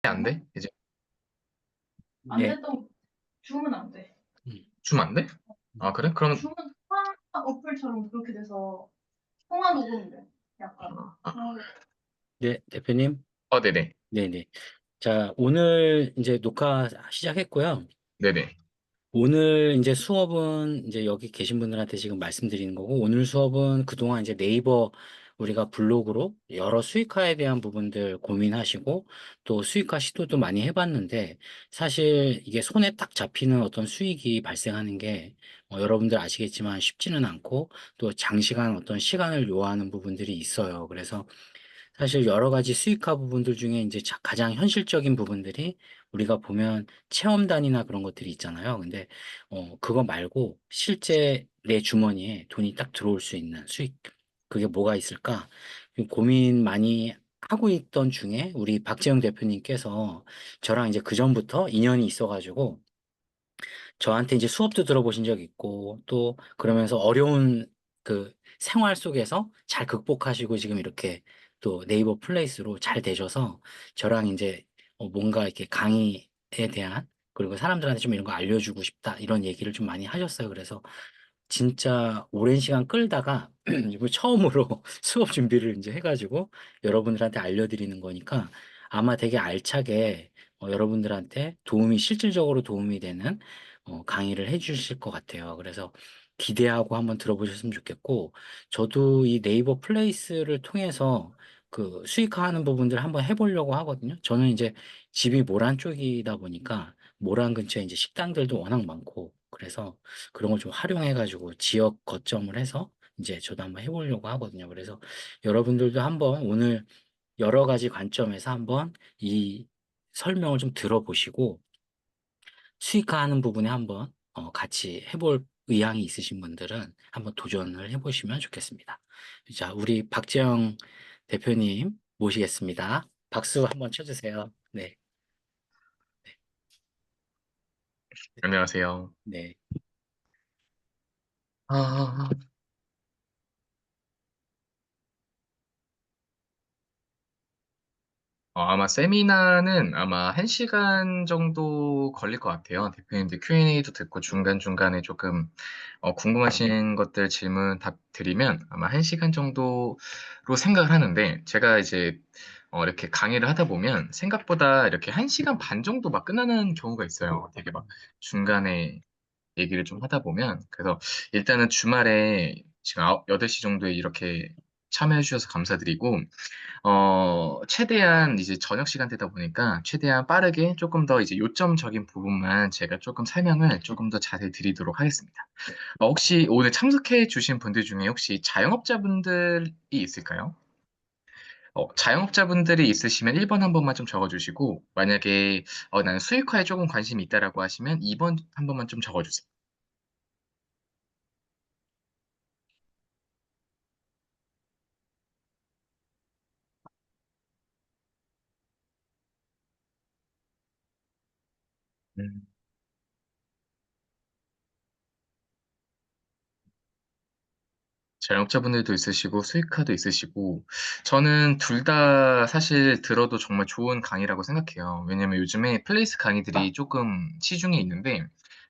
안 돼? 이제 안 네. 됐던 줌은 안 돼. 음. 주면 안 돼? 아, 그래? 그럼 줌은 통화 어플처럼 그렇게 돼서 통화 녹음이 돼. 약간. 네, 대표님. 네네. 네네. 자, 오늘 이제 녹화 시작했고요. 네네. 오늘 이제 수업은 이제 여기 계신 분들한테 지금 말씀드리는 거고, 오늘 수업은 그동안 이제 네이버 우리가 블로그로 여러 수익화에 대한 부분들 고민하시고, 또 수익화 시도도 많이 해봤는데, 사실 이게 손에 딱 잡히는 어떤 수익이 발생하는 게, 여러분들 아시겠지만 쉽지는 않고, 또 장시간 어떤 시간을 요하는 부분들이 있어요. 그래서 사실 여러 가지 수익화 부분들 중에 이제 가장 현실적인 부분들이 우리가 보면 체험단이나 그런 것들이 있잖아요. 근데 그거 말고 실제 내 주머니에 돈이 딱 들어올 수 있는 수익, 그게 뭐가 있을까? 고민 많이 하고 있던 중에 우리 박재영 대표님께서 저랑 이제 그전부터 인연이 있어가지고 저한테 이제 수업도 들어보신 적 있고, 또 그러면서 어려운 그 생활 속에서 잘 극복하시고 지금 이렇게 또 네이버 플레이스로 잘 되셔서 저랑 이제 뭔가 이렇게 강의에 대한, 그리고 사람들한테 좀 이런 거 알려주고 싶다 이런 얘기를 좀 많이 하셨어요. 그래서 진짜 오랜 시간 끌다가 이번 처음으로 수업 준비를 이제 해가지고 여러분들한테 알려드리는 거니까 아마 되게 알차게 여러분들한테 실질적으로 도움이 되는 강의를 해주실 것 같아요. 그래서 기대하고 한번 들어보셨으면 좋겠고, 저도 이 네이버 플레이스를 통해서 그 수익화하는 부분들 한번 해보려고 하거든요. 저는 이제 집이 모란 쪽이다 보니까 모란 근처에 이제 식당들도 워낙 많고, 그래서 그런 걸 좀 활용해가지고 지역 거점을 해서 이제 저도 한번 해보려고 하거든요. 그래서 여러분들도 한번 오늘 여러 가지 관점에서 한번 이 설명을 좀 들어보시고 수익화하는 부분에 한번 같이 해볼 의향이 있으신 분들은 한번 도전을 해보시면 좋겠습니다. 자, 우리 박재영 대표님 모시겠습니다. 박수 한번 쳐주세요. 네, 안녕하세요. 네. 아, 아마 세미나는 아마 1시간 정도 걸릴 것 같아요. 대표님들 Q&A도 듣고 중간중간에 조금 궁금하신 것들 질문 답 드리면 아마 1시간 정도로 생각을 하는데 제가 이제 이렇게 강의를 하다 보면 생각보다 이렇게 1시간 반 정도 막 끝나는 경우가 있어요. 되게 막 중간에 얘기를 좀 하다 보면. 그래서 일단은 주말에 지금 8시 정도에 이렇게 참여해 주셔서 감사드리고, 최대한 이제 저녁 시간대다 보니까 최대한 빠르게 조금 더 이제 요점적인 부분만 제가 조금 설명을 조금 더 자세히 드리도록 하겠습니다. 혹시 오늘 참석해 주신 분들 중에 혹시 자영업자분들이 있을까요? 자영업자분들이 있으시면 1번 한 번만 좀 적어주시고, 만약에 나는 수익화에 조금 관심이 있다라고 하시면 2번 한 번만 좀 적어주세요. 음. 자영업자분들도 있으시고 수익화도 있으시고 저는 둘 다 사실 들어도 정말 좋은 강의라고 생각해요. 왜냐면 요즘에 플레이스 강의들이 조금 시중에 있는데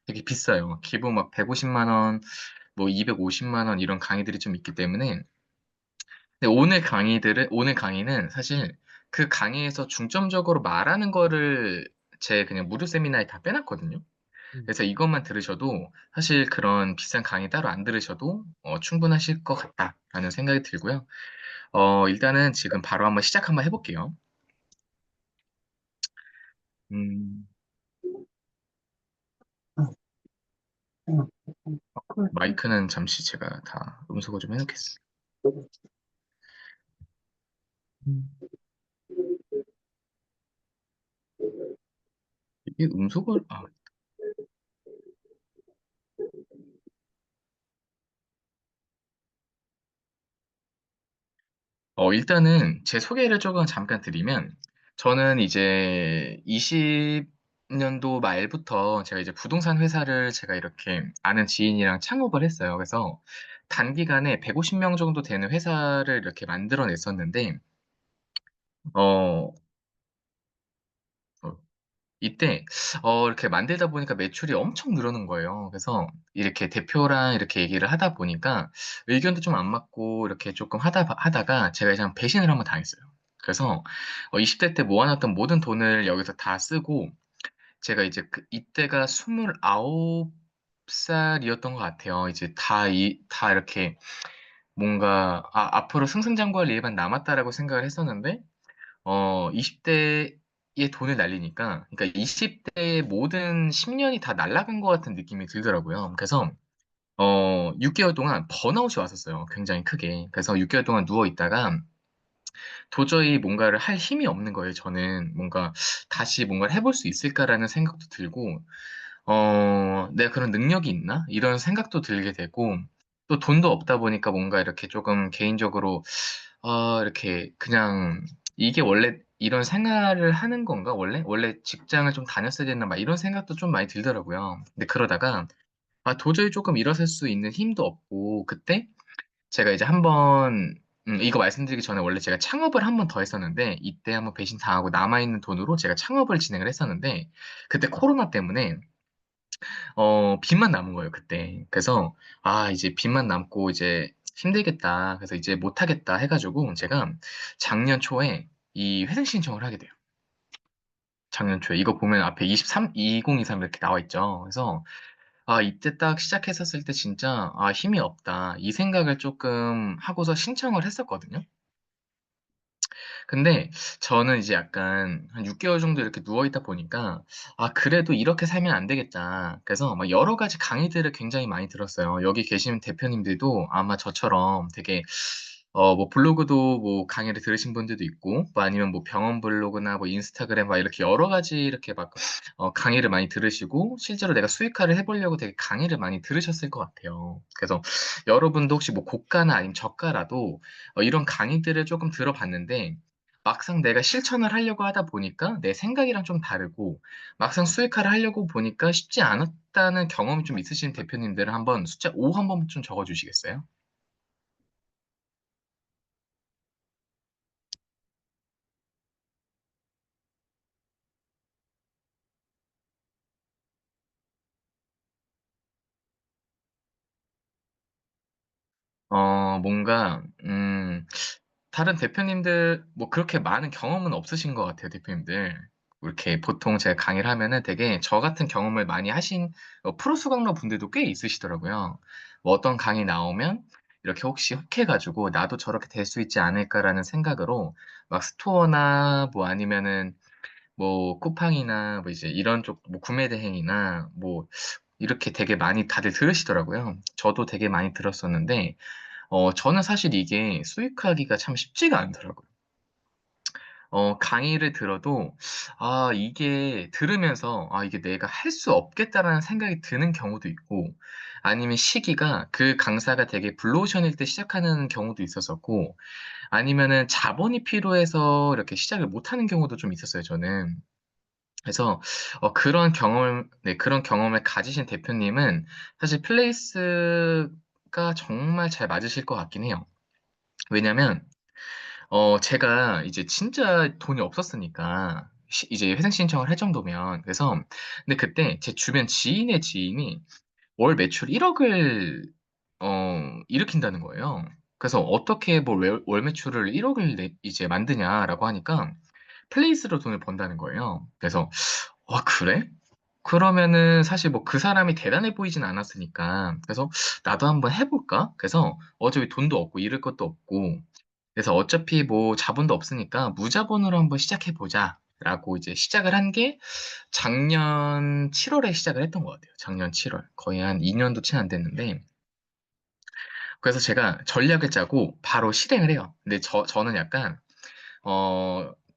되게 비싸요. 기본 막 150만 원, 뭐 250만 원 이런 강의들이 좀 있기 때문에 근데 오늘 강의는 사실 그 강의에서 중점적으로 말하는 거를 제 그냥 무료 세미나에 다 빼놨거든요. 음. 그래서 이것만 들으셔도 사실 그런 비싼 강의 따로 안 들으셔도 충분하실 것 같다라는 생각이 들고요. 일단은 지금 바로 한번 시작 한번 해볼게요. 음, 마이크는 잠시 제가 다 음소거 좀 해놓겠습니다. 음, 이게 음소거, 일단은 제 소개를 조금 잠깐 드리면, 저는 이제 20년도 말부터 제가 이제 부동산 회사를 제가 이렇게 아는 지인이랑 창업을 했어요. 그래서 단기간에 150명 정도 되는 회사를 이렇게 만들어냈었는데, 어, 이때 이렇게 만들다 보니까 매출이 엄청 늘어난 거예요. 그래서 이렇게 대표랑 이렇게 얘기를 하다 보니까 의견도 좀 안 맞고 이렇게 조금 하다가 제가 그냥 배신을 한번 당했어요. 그래서 20대 때 모아놨던 모든 돈을 여기서 다 쓰고 제가 이제 이때가 29살이었던 것 같아요. 이제 다 이렇게 뭔가 앞으로 승승장구할 일만 남았다라고 생각을 했었는데 20대에 돈을 날리니까, 그러니까 20대의 모든 10년이 다 날아간 것 같은 느낌이 들더라고요. 그래서, 6개월 동안 번아웃이 왔었어요. 굉장히 크게. 그래서 6개월 동안 누워 있다가 도저히 뭔가를 할 힘이 없는 거예요. 저는 뭔가 다시 뭔가를 해볼 수 있을까라는 생각도 들고, 내가 그런 능력이 있나? 이런 생각도 들게 되고, 또 돈도 없다 보니까 뭔가 이렇게 조금 개인적으로 이렇게 그냥 이게 원래 이런 생활을 하는 건가? 원래 직장을 좀 다녔어야 됐나? 막 이런 생각도 좀 많이 들더라고요. 근데 그러다가 도저히 조금 일어설 수 있는 힘도 없고 그때 제가 이제 한번 이거 말씀드리기 전에 원래 제가 창업을 한 번 더 했었는데 이때 한번 배신 당하고 남아있는 돈으로 제가 창업을 진행을 했었는데 그때 코로나 때문에 빚만 남은 거예요, 그때. 그래서, 이제 빚만 남고 이제 힘들겠다. 그래서 이제 못하겠다 해가지고 제가 작년 초에 이 회생 신청을 하게 돼요. 작년 초에. 이거 보면 앞에 2023 이렇게 나와 있죠. 그래서, 이때 딱 시작했었을 때 진짜, 힘이 없다. 이 생각을 조금 하고서 신청을 했었거든요. 근데 저는 이제 약간 한 6개월 정도 이렇게 누워 있다 보니까 그래도 이렇게 살면 안 되겠다. 그래서 막 여러 가지 강의들을 굉장히 많이 들었어요. 여기 계신 대표님들도 아마 저처럼 되게 뭐 블로그도 뭐 강의를 들으신 분들도 있고 뭐 아니면 뭐 병원 블로그나 뭐 인스타그램 막 이렇게 여러 가지 이렇게 막 강의를 많이 들으시고 실제로 내가 수익화를 해보려고 되게 강의를 많이 들으셨을 것 같아요. 그래서 여러분도 혹시 뭐 고가나 아니면 저가라도 이런 강의들을 조금 들어봤는데 막상 내가 실천을 하려고 하다 보니까 내 생각이랑 좀 다르고 막상 수익화를 하려고 보니까 쉽지 않았다는 경험이 좀 있으신 대표님들은 한번 숫자 5 한번 좀 적어 주시겠어요? 뭔가 다른 대표님들 뭐 그렇게 많은 경험은 없으신 것 같아요, 대표님들. 이렇게 보통 제가 강의를 하면은 되게 저 같은 경험을 많이 하신 프로 수강러 분들도 꽤 있으시더라고요. 뭐 어떤 강의 나오면 이렇게 혹시 혹해가지고 나도 저렇게 될 수 있지 않을까라는 생각으로 막 스토어나 뭐 아니면은 뭐 쿠팡이나 뭐 이제 이런 쪽 뭐 구매 대행이나 뭐 이렇게 되게 많이 다들 들으시더라고요. 저도 되게 많이 들었었는데 저는 사실 이게 수익하기가 참 쉽지가 않더라고요. 강의를 들어도, 이게 들으면서, 이게 내가 할 수 없겠다라는 생각이 드는 경우도 있고, 아니면 시기가 그 강사가 되게 블루오션일 때 시작하는 경우도 있었었고, 아니면은 자본이 필요해서 이렇게 시작을 못하는 경우도 좀 있었어요, 저는. 그래서, 네, 그런 경험을 가지신 대표님은 사실 플레이스가 정말 잘 맞으실 것 같긴 해요. 왜냐면, 제가 이제 진짜 돈이 없었으니까, 이제 회생 신청을 할 정도면, 그래서, 근데 그때 제 주변 지인의 지인이 월 매출 1억을, 일으킨다는 거예요. 그래서 어떻게 뭐 월 매출을 1억을 이제 만드냐라고 하니까, 플레이스로 돈을 번다는 거예요. 그래서, 그래? 그러면은 사실 뭐 그 사람이 대단해 보이진 않았으니까, 그래서 나도 한번 해볼까? 그래서 어차피 돈도 없고 잃을 것도 없고, 그래서 어차피 뭐 자본도 없으니까 무자본으로 한번 시작해 보자. 라고 이제 시작을 한 게 작년 7월에 시작을 했던 것 같아요. 작년 7월. 거의 한 2년도 채 안 됐는데. 그래서 제가 전략을 짜고 바로 실행을 해요. 근데 저는 약간,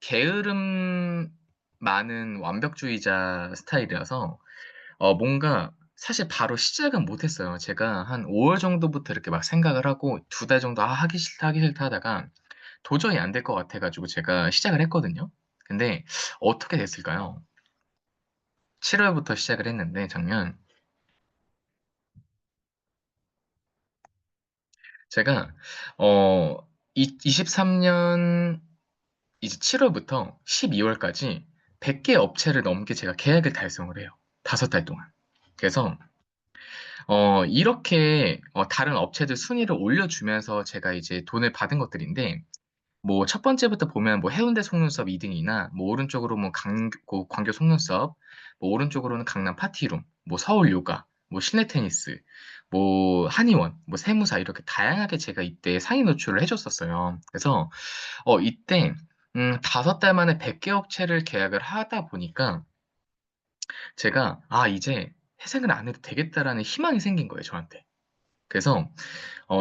게으름 많은 완벽주의자 스타일이라서, 뭔가 사실 바로 시작은 못했어요. 제가 한 5월 정도부터 이렇게 막 생각을 하고 2달 정도 하기 싫다 하다가 도저히 안 될 것 같아가지고 제가 시작을 했거든요. 근데 어떻게 됐을까요? 7월부터 시작을 했는데 작년 제가 어 23년 이제 7월부터 12월까지 100개 업체를 넘게 제가 계약을 달성을 해요. 5달 동안. 그래서 이렇게 다른 업체들 순위를 올려주면서 제가 이제 돈을 받은 것들인데, 뭐 첫 번째부터 보면 뭐 해운대 속눈썹 2등이나 뭐 오른쪽으로 뭐 광교 속눈썹, 뭐 오른쪽으로는 강남 파티룸, 뭐 서울 요가, 뭐 실내 테니스, 뭐 한의원, 뭐 세무사 이렇게 다양하게 제가 이때 상위 노출을 해줬었어요. 그래서 이때 5달 만에 100개 업체를 계약을 하다 보니까 제가 이제 회생을 안 해도 되겠다라는 희망이 생긴 거예요, 저한테. 그래서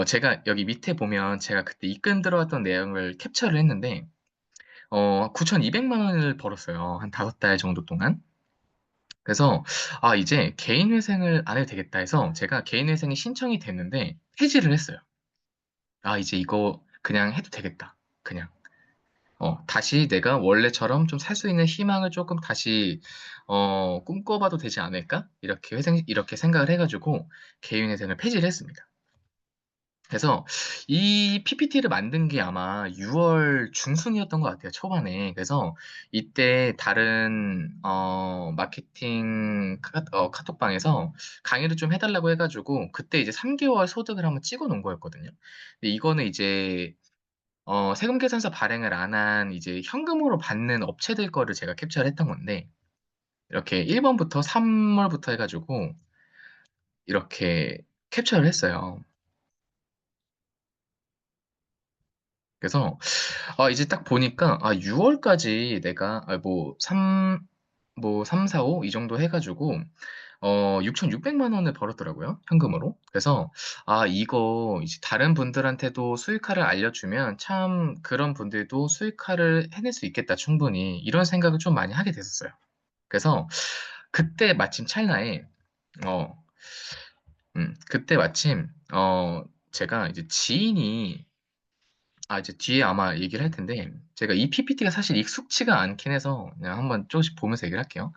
제가 여기 밑에 보면 제가 그때 입금 들어왔던 내용을 캡처를 했는데 9,200만 원을 벌었어요. 한 5달 정도 동안. 그래서 이제 개인 회생을 안 해도 되겠다 해서 제가 개인 회생이 신청이 됐는데 해지를 했어요. 이제 이거 그냥 해도 되겠다. 그냥. 다시 내가 원래처럼 좀 살 수 있는 희망을 조금 다시 꿈꿔봐도 되지 않을까? 이렇게 생각을 해가지고 개인 회생을 폐지를 했습니다. 그래서 이 PPT를 만든 게 아마 6월 중순이었던 것 같아요, 초반에. 그래서 이때 다른 마케팅 카톡방에서 강의를 좀 해달라고 해가지고 그때 이제 3개월 소득을 한번 찍어 놓은 거였거든요. 근데 이거는 이제 세금 계산서 발행을 안 한 이제 현금으로 받는 업체들 거를 제가 캡처를 했던 건데 이렇게 1번부터 3월부터 해가지고 이렇게 캡처를 했어요. 그래서 이제 딱 보니까 6월까지 내가 뭐 3, 4, 5 이 정도 해가지고 6,600만 원을 벌었더라고요. 현금으로. 그래서 이거 이제 다른 분들한테도 수익화를 알려주면 참 그런 분들도 수익화를 해낼 수 있겠다, 충분히. 이런 생각을 좀 많이 하게 됐었어요. 그래서 그때 마침 찰나에 어, 그때 마침 제가 이제 지인이 이제 뒤에 아마 얘기를 할 텐데, 제가 이 PPT가 사실 익숙치가 않긴 해서 그냥 한번 조금씩 보면서 얘기를 할게요.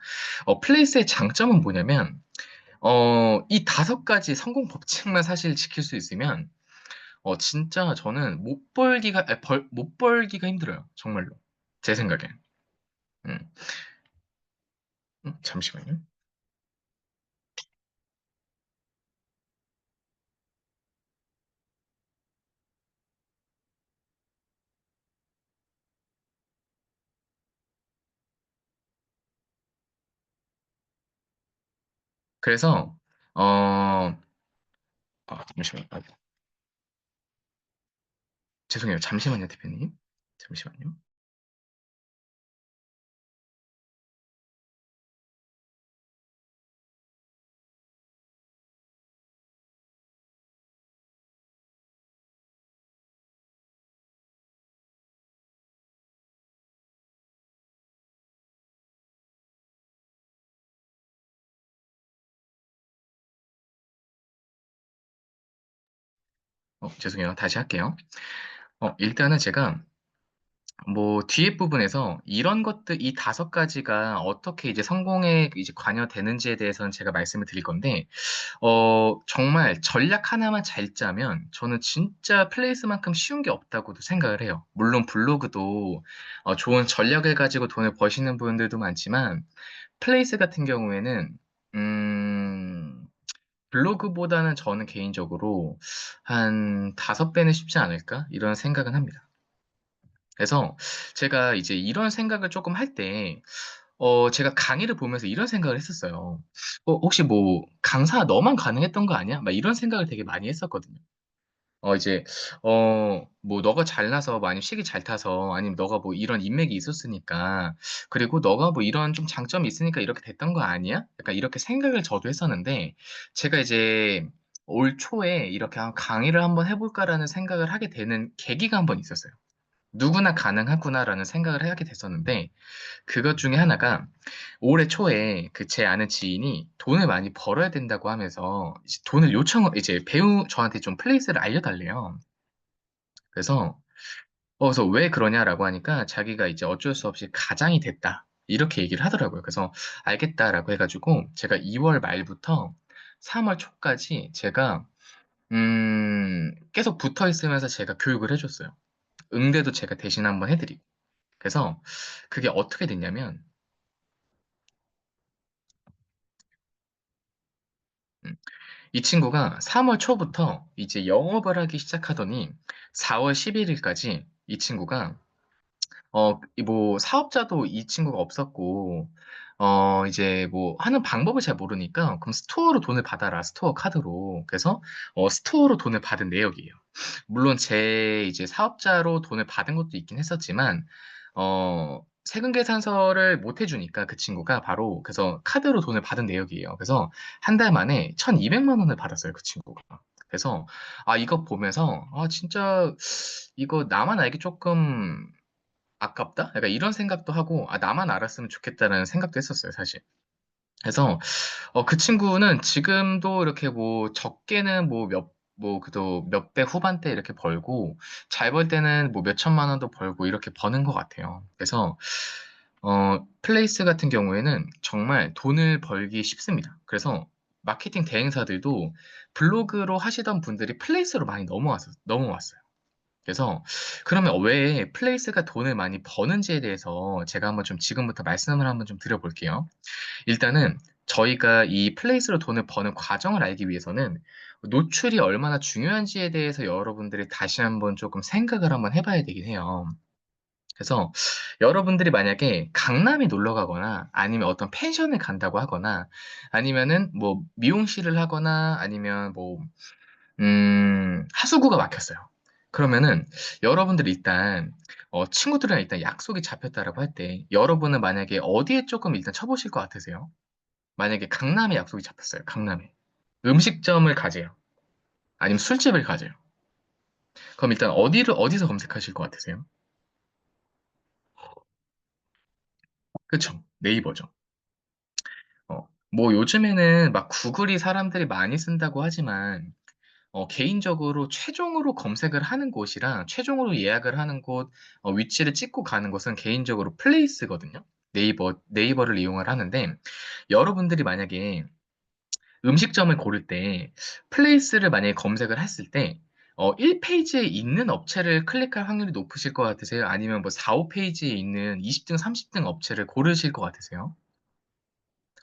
플레이스의 장점은 뭐냐면, 이 5가지 성공 법칙만 사실 지킬 수 있으면, 진짜 저는 못 벌기가 힘들어요. 정말로. 제 생각엔. 음, 잠시만요. 그래서, 잠시만요. 죄송해요. 잠시만요, 대표님. 잠시만요. 죄송해요. 다시 할게요. 일단은 제가 뭐 뒤에 부분에서 이런 것들 이 5가지가 어떻게 이제 성공에 이제 관여되는지에 대해서는 제가 말씀을 드릴 건데 정말 전략 하나만 잘 짜면 저는 진짜 플레이스만큼 쉬운 게 없다고도 생각을 해요. 물론 블로그도 좋은 전략을 가지고 돈을 버시는 분들도 많지만 플레이스 같은 경우에는 음, 블로그보다는 저는 개인적으로 한 5배는 쉽지 않을까? 이런 생각은 합니다. 그래서 제가 이제 이런 생각을 조금 할 때, 제가 강의를 보면서 이런 생각을 했었어요. 혹시 뭐, 강사 너만 가능했던 거 아니야? 막 이런 생각을 되게 많이 했었거든요. 이제, 뭐, 너가 잘나서, 뭐, 아니면 식이 잘 타서, 아니면 너가 뭐 이런 인맥이 있었으니까, 그리고 너가 뭐 이런 좀 장점이 있으니까 이렇게 됐던 거 아니야? 약간 이렇게 생각을 저도 했었는데, 제가 이제 올 초에 이렇게 강의를 한번 해볼까라는 생각을 하게 되는 계기가 한번 있었어요. 누구나 가능하구나라는 생각을 하게 됐었는데 그것 중에 하나가 올해 초에 그 제 아는 지인이 돈을 많이 벌어야 된다고 하면서 이제 돈을 이제 저한테 좀 플레이스를 알려달래요. 그래서 그래서 왜 그러냐라고 하니까 자기가 이제 어쩔 수 없이 가장이 됐다. 이렇게 얘기를 하더라고요. 그래서 알겠다라고 해가지고 제가 2월 말부터 3월 초까지 제가 계속 붙어 있으면서 제가 교육을 해줬어요. 응대도 제가 대신 한번 해드리고. 그래서 그게 어떻게 됐냐면 이 친구가 3월 초부터 이제 영업을 하기 시작하더니 4월 11일까지 이 친구가 뭐 사업자도 이 친구가 없었고 이제 뭐 하는 방법을 잘 모르니까 그럼 스토어로 돈을 받아라. 스토어 카드로. 그래서 스토어로 돈을 받은 내역이에요. 물론 제 이제 사업자로 돈을 받은 것도 있긴 했었지만 세금 계산서를 못 해주니까 그 친구가 바로 그래서 카드로 돈을 받은 내역이에요. 그래서 한 달 만에 1,200만 원을 받았어요, 그 친구가. 그래서 이거 보면서 진짜 이거 나만 알기 조금 아깝다? 약간 이런 생각도 하고 나만 알았으면 좋겠다라는 생각도 했었어요, 사실. 그래서 그 친구는 지금도 이렇게 뭐 적게는 뭐 그래도 몇 배 후반대 이렇게 벌고 잘 벌 때는 뭐 몇 천만 원도 벌고 이렇게 버는 것 같아요. 그래서 플레이스 같은 경우에는 정말 돈을 벌기 쉽습니다. 그래서 마케팅 대행사들도 블로그로 하시던 분들이 플레이스로 많이 넘어왔어요. 그래서 그러면 왜 플레이스가 돈을 많이 버는지에 대해서 제가 한번 좀 지금부터 말씀을 한번 좀 드려볼게요. 일단은 저희가 이 플레이스로 돈을 버는 과정을 알기 위해서는 노출이 얼마나 중요한지에 대해서 여러분들이 다시 한번 조금 생각을 한번 해봐야 되긴 해요. 그래서 여러분들이 만약에 강남에 놀러 가거나 아니면 어떤 펜션을 간다고 하거나 아니면은 뭐 미용실을 하거나 아니면 뭐 하수구가 막혔어요. 그러면은 여러분들이 일단 친구들이랑 일단 약속이 잡혔다라고 할 때 여러분은 만약에 어디에 조금 일단 쳐보실 것 같으세요? 만약에 강남에 약속이 잡혔어요. 강남에. 음식점을 가재요. 아니면 술집을 가재요. 그럼 일단 어디서 검색하실 것 같으세요? 그쵸? 네이버죠. 뭐 요즘에는 막 구글이 사람들이 많이 쓴다고 하지만 개인적으로 최종으로 검색을 하는 곳이랑 최종으로 예약을 하는 곳, 위치를 찍고 가는 곳은 개인적으로 플레이스거든요. 네이버를 이용을 하는데, 여러분들이 만약에 음식점을 고를 때, 플레이스를 만약에 검색을 했을 때, 1페이지에 있는 업체를 클릭할 확률이 높으실 것 같으세요? 아니면 뭐 4, 5페이지에 있는 20등, 30등 업체를 고르실 것 같으세요?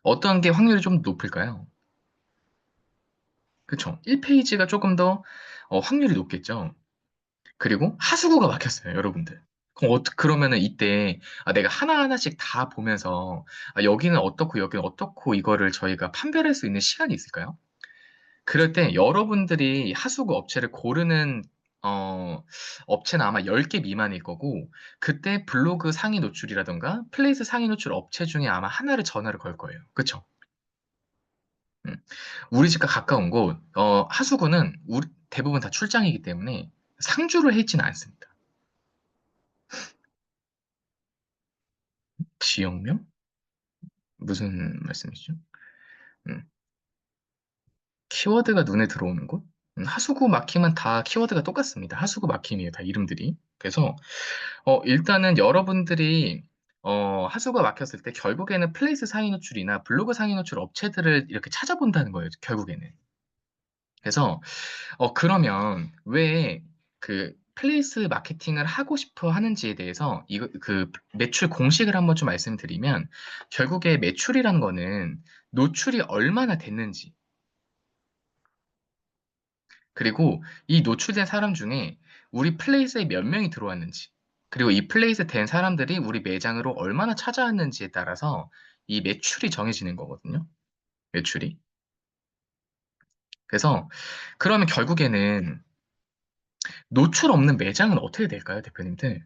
어떤 게 확률이 좀 높을까요? 그쵸? 1페이지가 조금 더 확률이 높겠죠? 그리고 하수구가 막혔어요, 여러분들. 그러면은 이때 내가 하나하나씩 다 보면서 여기는 어떻고 여기는 어떻고 이거를 저희가 판별할 수 있는 시간이 있을까요? 그럴 때 여러분들이 하수구 업체를 고르는 업체는 아마 10개 미만일 거고 그때 블로그 상위 노출이라던가 플레이스 상위 노출 업체 중에 아마 하나를 전화를 걸 거예요. 그쵸? 음. 우리 집과 가까운 곳, 하수구는 대부분 다 출장이기 때문에 상주를 해 있지는 않습니다. 지역명? 무슨 말씀이시죠? 음, 키워드가 눈에 들어오는 곳? 하수구 막힘은 다 키워드가 똑같습니다. 하수구 막힘이에요, 다 이름들이. 그래서 일단은 여러분들이 하수구가 막혔을 때 결국에는 플레이스 상위 노출이나 블로그 상위 노출 업체들을 이렇게 찾아본다는 거예요, 결국에는. 그래서 그러면 왜 그 플레이스 마케팅을 하고 싶어 하는지에 대해서 이거 그 매출 공식을 한번 좀 말씀드리면 결국에 매출이라는 거는 노출이 얼마나 됐는지 그리고 이 노출된 사람 중에 우리 플레이스에 몇 명이 들어왔는지 그리고 이 플레이스 된 사람들이 우리 매장으로 얼마나 찾아왔는지에 따라서 이 매출이 정해지는 거거든요. 매출이. 그래서 그러면 결국에는 노출 없는 매장은 어떻게 될까요, 대표님들?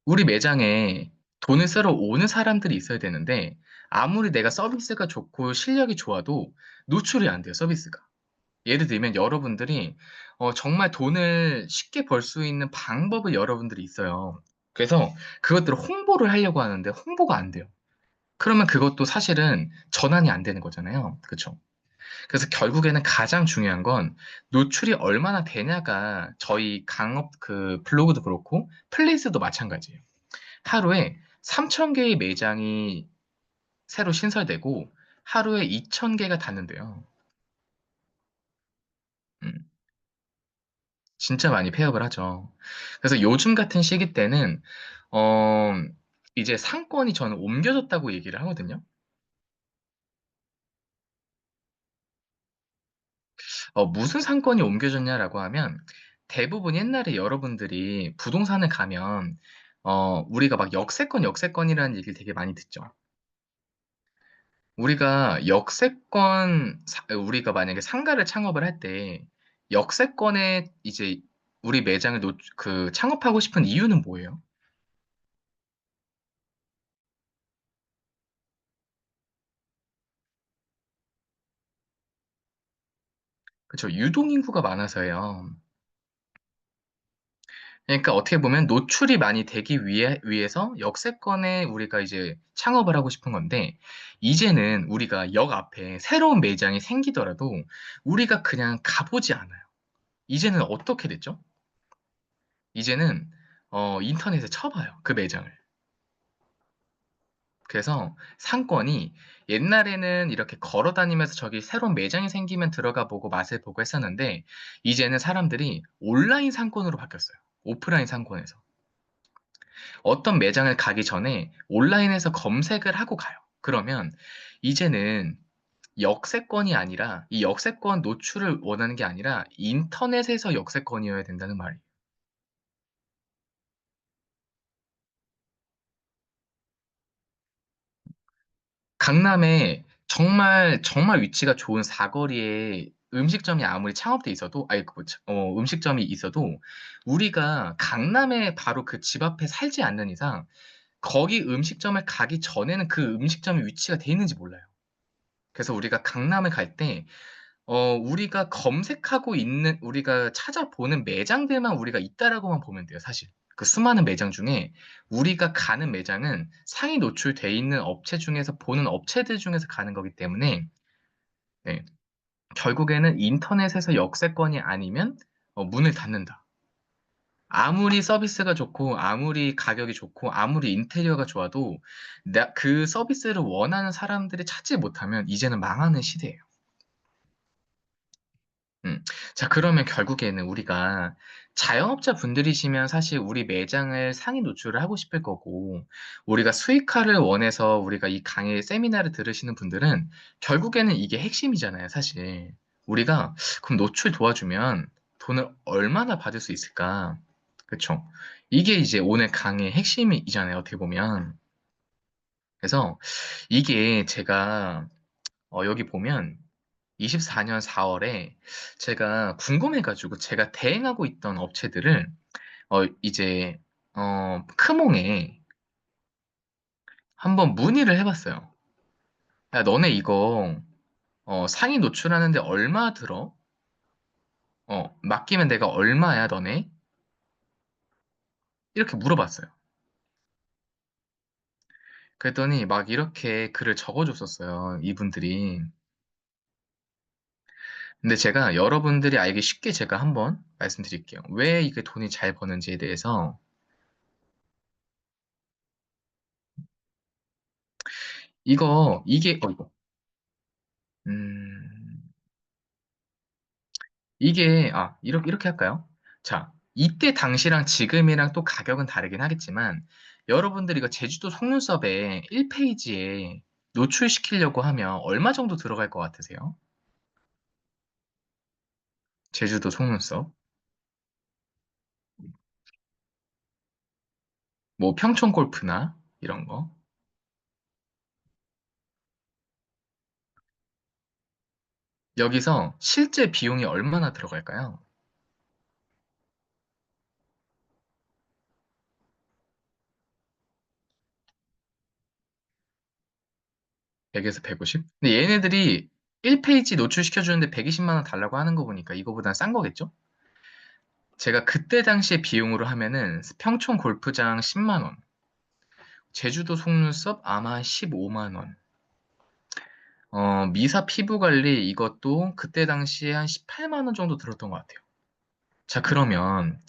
우리 매장에 돈을 쓰러 오는 사람들이 있어야 되는데 아무리 내가 서비스가 좋고 실력이 좋아도 노출이 안 돼요, 서비스가. 예를 들면 여러분들이 정말 돈을 쉽게 벌 수 있는 방법을 여러분들이 있어요. 그래서 그것들을 홍보를 하려고 하는데 홍보가 안 돼요. 그러면 그것도 사실은 전환이 안 되는 거잖아요. 그렇죠? 그래서 결국에는 가장 중요한 건 노출이 얼마나 되냐가 저희 강업 그 블로그도 그렇고 플레이스도 마찬가지예요. 하루에 3,000개의 매장이 새로 신설되고 하루에 2,000개가 닫는데요. 음, 진짜 많이 폐업을 하죠. 그래서 요즘 같은 시기 때는 어, 이제 상권이 저는 옮겨졌다고 얘기를 하거든요. 무슨 상권이 옮겨졌냐라고 하면 대부분 옛날에 여러분들이 부동산을 가면 우리가 막 역세권이라는 얘기를 되게 많이 듣죠. 우리가 만약에 상가를 창업을 할 때 역세권에 이제 우리 매장을 창업하고 싶은 이유는 뭐예요? 그쵸. 유동인구가 많아서요. 그러니까 어떻게 보면 노출이 많이 되기 위해서 역세권에 우리가 이제 창업을 하고 싶은 건데, 이제는 우리가 역 앞에 새로운 매장이 생기더라도 우리가 그냥 가보지 않아요. 이제는 어떻게 됐죠? 이제는 인터넷에 쳐봐요. 그 매장을. 그래서 상권이 옛날에는 이렇게 걸어 다니면서 저기 새로운 매장이 생기면 들어가 보고 맛을 보고 했었는데, 이제는 사람들이 온라인 상권으로 바뀌었어요. 오프라인 상권에서. 어떤 매장을 가기 전에 온라인에서 검색을 하고 가요. 그러면 이제는 역세권이 아니라 이 역세권 노출을 원하는 게 아니라 인터넷에서 역세권이어야 된다는 말이에요. 강남에 정말 정말 위치가 좋은 사거리에 음식점이 아무리 창업돼 있어도 음식점이 있어도 우리가 강남에 바로 그 집 앞에 살지 않는 이상 거기 음식점을 가기 전에는 그 음식점이 위치가 돼 있는지 몰라요. 그래서 우리가 강남에 갈 때 우리가 찾아보는 매장들만 우리가 있다라고만 보면 돼요, 사실. 그 수많은 매장 중에 우리가 가는 매장은 상위 노출돼 있는 업체 중에서 보는 업체들 중에서 가는 거기 때문에, 네, 결국에는 인터넷에서 역세권이 아니면 문을 닫는다. 아무리 서비스가 좋고, 아무리 가격이 좋고, 아무리 인테리어가 좋아도 그 서비스를 원하는 사람들이 찾지 못하면 이제는 망하는 시대예요. 음. 자, 그러면 결국에는 우리가 자영업자 분들이시면 사실 우리 매장을 상위 노출을 하고 싶을 거고, 우리가 수익화를 원해서 우리가 이 강의 세미나를 들으시는 분들은 결국에는 이게 핵심이잖아요, 사실. 우리가 그럼 노출 도와주면 돈을 얼마나 받을 수 있을까? 그쵸? 이게 이제 오늘 강의의 핵심이잖아요, 어떻게 보면. 그래서 이게 제가 여기 보면 24년 4월에 제가 궁금해가지고 제가 대행하고 있던 업체들을 이제 크몽에 한번 문의를 해봤어요. 야, 너네 이거 상위 노출하는데 얼마 들어? 맡기면 내가 얼마야, 너네? 이렇게 물어봤어요. 그랬더니 막 이렇게 글을 적어줬었어요, 이분들이. 근데 제가 여러분들이 알기 쉽게 제가 한번 말씀드릴게요. 왜 이게 돈이 잘 버는지에 대해서. 음, 이렇게 할까요? 자, 이때 당시랑 지금이랑 또 가격은 다르긴 하겠지만, 여러분들 이거 제주도 속눈썹에 1페이지에 노출시키려고 하면 얼마 정도 들어갈 것 같으세요? 제주도 속눈썹. 뭐 평촌 골프나 이런 거. 여기서 실제 비용이 얼마나 들어갈까요? 100에서 150? 근데 얘네들이 1페이지 노출시켜주는데 120만 원 달라고 하는 거 보니까 이거보단 싼 거겠죠? 제가 그때 당시에 비용으로 하면은 평촌 골프장 10만 원, 제주도 속눈썹 아마 15만 원, 미사 피부 관리 이것도 그때 당시에 한 18만 원 정도 들었던 것 같아요. 자, 그러면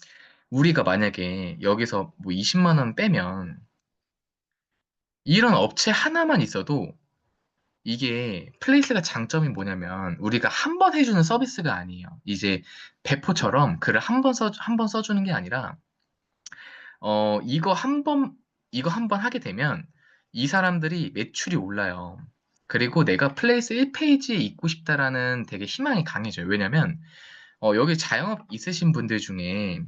우리가 만약에 여기서 뭐 20만 원 빼면 이런 업체 하나만 있어도 이게 플레이스가 장점이 뭐냐면 우리가 한 번 해주는 서비스가 아니에요. 이제 배포처럼 글을 한 번 써주는 게 아니라 어, 이거 한 번, 이거 한 번 하게 되면 이 사람들이 매출이 올라요. 그리고 내가 플레이스 1페이지에 있고 싶다라는 되게 희망이 강해져요. 왜냐면 여기 자영업 있으신 분들 중에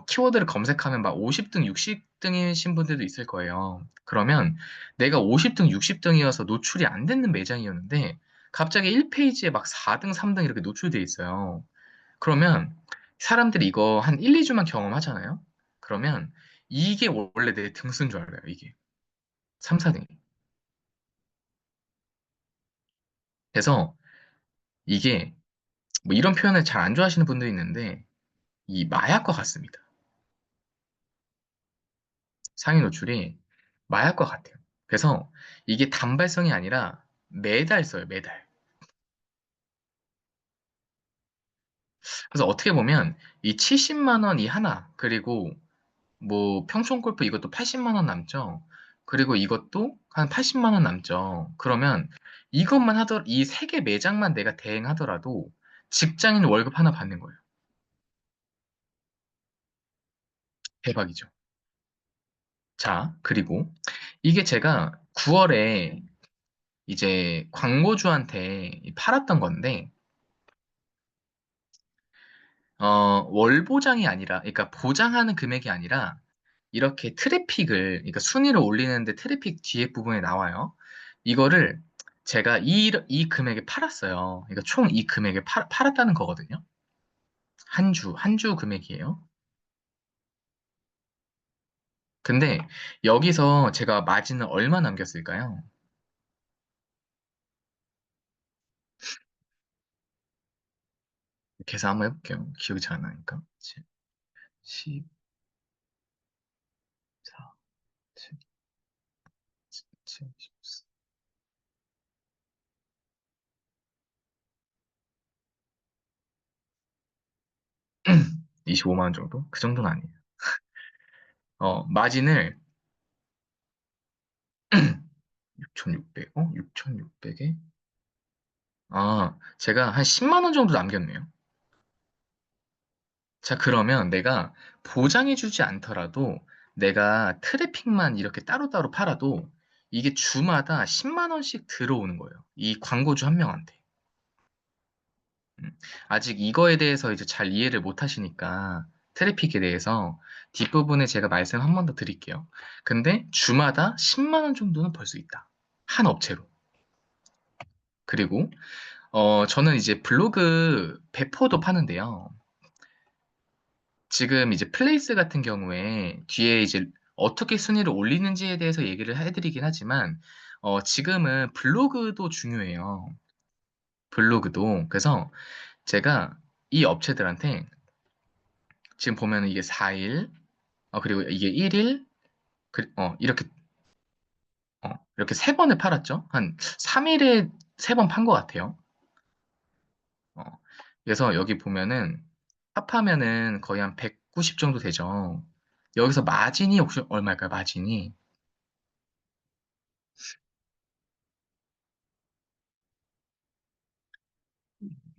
키워드를 검색하면 막 50등, 60등이신 분들도 있을 거예요. 그러면 내가 50등, 60등이어서 노출이 안 되는 매장이었는데 갑자기 1페이지에 막 4등, 3등 이렇게 노출돼 있어요. 그러면 사람들이 이거 한 1, 2주만 경험하잖아요. 그러면 이게 원래 내 등수인 줄 알아요, 이게. 3, 4등이. 그래서 이게 뭐 이런 표현을 잘 안 좋아하시는 분들이 있는데 이 마약과 같습니다. 상위 노출이 마약과 같아요. 그래서 이게 단발성이 아니라 매달 써요, 매달. 그래서 어떻게 보면 이 70만 원 이 하나, 그리고 뭐 평촌 골프 이것도 80만 원 남죠. 그리고 이것도 한 80만 원 남죠. 그러면 이것만 하더라도 이 세 개 매장만 내가 대행하더라도 직장인 월급 하나 받는 거예요. 대박이죠. 자, 그리고 이게 제가 9월에 이제 광고주한테 팔았던 건데, 월 보장이 아니라, 그러니까 보장하는 금액이 아니라, 이렇게 트래픽을, 그러니까 순위를 올리는데 트래픽 뒤에 부분에 나와요. 이거를 제가 이 금액에 팔았어요. 그러니까 총 이 금액에 팔았다는 거거든요. 한 주 금액이에요. 근데 여기서 제가 마진을 얼마 남겼을까요? 계산 한번 해볼게요. 기억이 잘 안 나니까. 7, 14, 7, 7, 25만 원 정도? 그 정도는 아니에요. 마진을 6,600, 6,600에? 제가 한 10만 원 정도 남겼네요. 자, 그러면 내가 보장해주지 않더라도 내가 트래픽만 이렇게 따로따로 팔아도 이게 주마다 10만 원씩 들어오는 거예요. 이 광고주 한 명한테. 음, 아직 이거에 대해서 이제 잘 이해를 못 하시니까 트래픽에 대해서 뒷부분에 제가 말씀 한 번 더 드릴게요. 근데 주마다 10만 원 정도는 벌 수 있다. 한 업체로. 그리고 저는 이제 블로그 배포도 파는데요. 지금 이제 플레이스 같은 경우에 뒤에 이제 어떻게 순위를 올리는지에 대해서 얘기를 해드리긴 하지만, 지금은 블로그도 중요해요. 블로그도. 그래서 제가 이 업체들한테 지금 보면은 이게 4일, 그리고 이게 1일, 이렇게 세 번을 팔았죠. 한 3일에 세 번 판 것 같아요. 어, 그래서 여기 보면은 합하면은 거의 한 190 정도 되죠. 여기서 마진이 혹시 얼마일까요? 마진이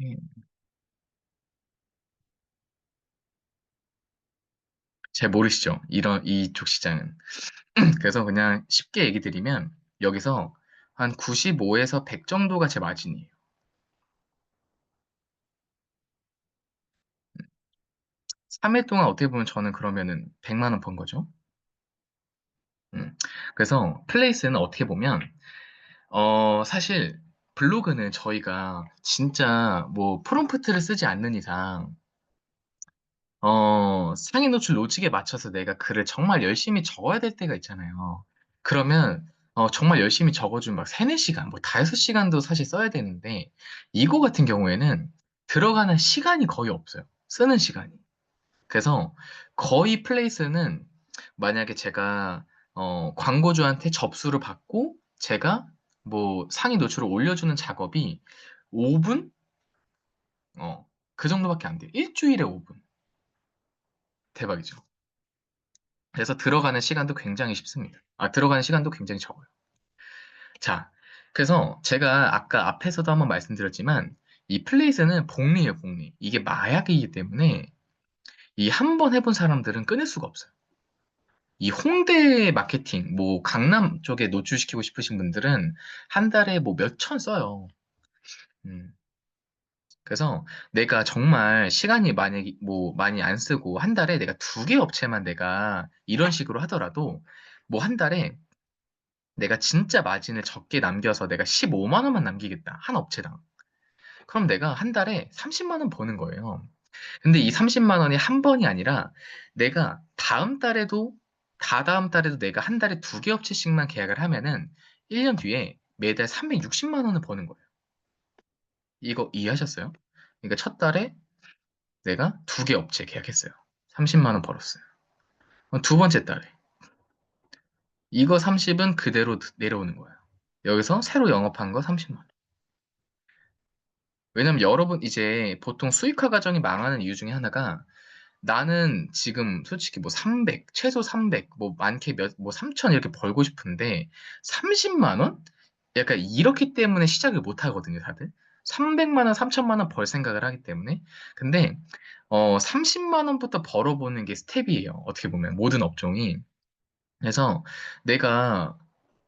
예, 잘 모르시죠? 이런 이쪽 시장은. 그래서 그냥 쉽게 얘기 드리면 여기서 한 95에서 100 정도가 제 마진이에요. 3일 동안 어떻게 보면 저는 그러면은 100만 원 번 거죠. 음. 그래서 플레이스는 어떻게 보면 사실 블로그는 저희가 진짜 뭐 프롬프트를 쓰지 않는 이상 상위 노출 로직에 맞춰서 내가 글을 정말 열심히 적어야 될 때가 있잖아요. 그러면 정말 열심히 적어주면 막 3, 4시간, 뭐 5시간도 사실 써야 되는데 이거 같은 경우에는 들어가는 시간이 거의 없어요. 쓰는 시간이. 그래서 거의 플레이스는 만약에 제가 광고주한테 접수를 받고 제가 뭐 상위 노출을 올려주는 작업이 5분? 그 정도밖에 안 돼요. 일주일에 5분. 대박이죠. 그래서 들어가는 시간도 굉장히 쉽습니다. 들어가는 시간도 굉장히 적어요. 자, 그래서 제가 아까 앞에서도 한번 말씀드렸지만 이 플레이스는 복리예요, 복리. 이게 마약이기 때문에 이 한 번 해본 사람들은 끊을 수가 없어요. 이 홍대 마케팅, 뭐 강남 쪽에 노출시키고 싶으신 분들은 한 달에 뭐 몇 천 써요. 음. 그래서 내가 정말 시간이 만약에 뭐 많이 안 쓰고 한 달에 내가 두 개 업체만 내가 이런 식으로 하더라도 뭐 한 달에 내가 진짜 마진을 적게 남겨서 내가 15만 원만 남기겠다. 한 업체당. 그럼 내가 한 달에 30만 원 버는 거예요. 근데 이 30만 원이 한 번이 아니라 내가 다음 달에도 다다음 달에도 내가 한 달에 두 개 업체씩만 계약을 하면은 1년 뒤에 매달 360만 원을 버는 거예요. 이거 이해하셨어요? 그러니까 첫 달에 내가 두 개 업체 계약했어요. 30만 원 벌었어요. 그럼 두 번째 달에 이거 30은 그대로 내려오는 거예요. 여기서 새로 영업한 거 30만 원. 왜냐면 여러분 이제 보통 수익화 과정이 망하는 이유 중에 하나가 나는 지금 솔직히 뭐 300, 최소 300, 뭐 많게 뭐 3천 이렇게 벌고 싶은데 30만 원? 약간 이렇기 때문에 시작을 못 하거든요, 다들. 300만 원, 3천만 원 벌 생각을 하기 때문에. 근데 30만 원부터 벌어보는 게 스텝이에요. 어떻게 보면 모든 업종이. 그래서 내가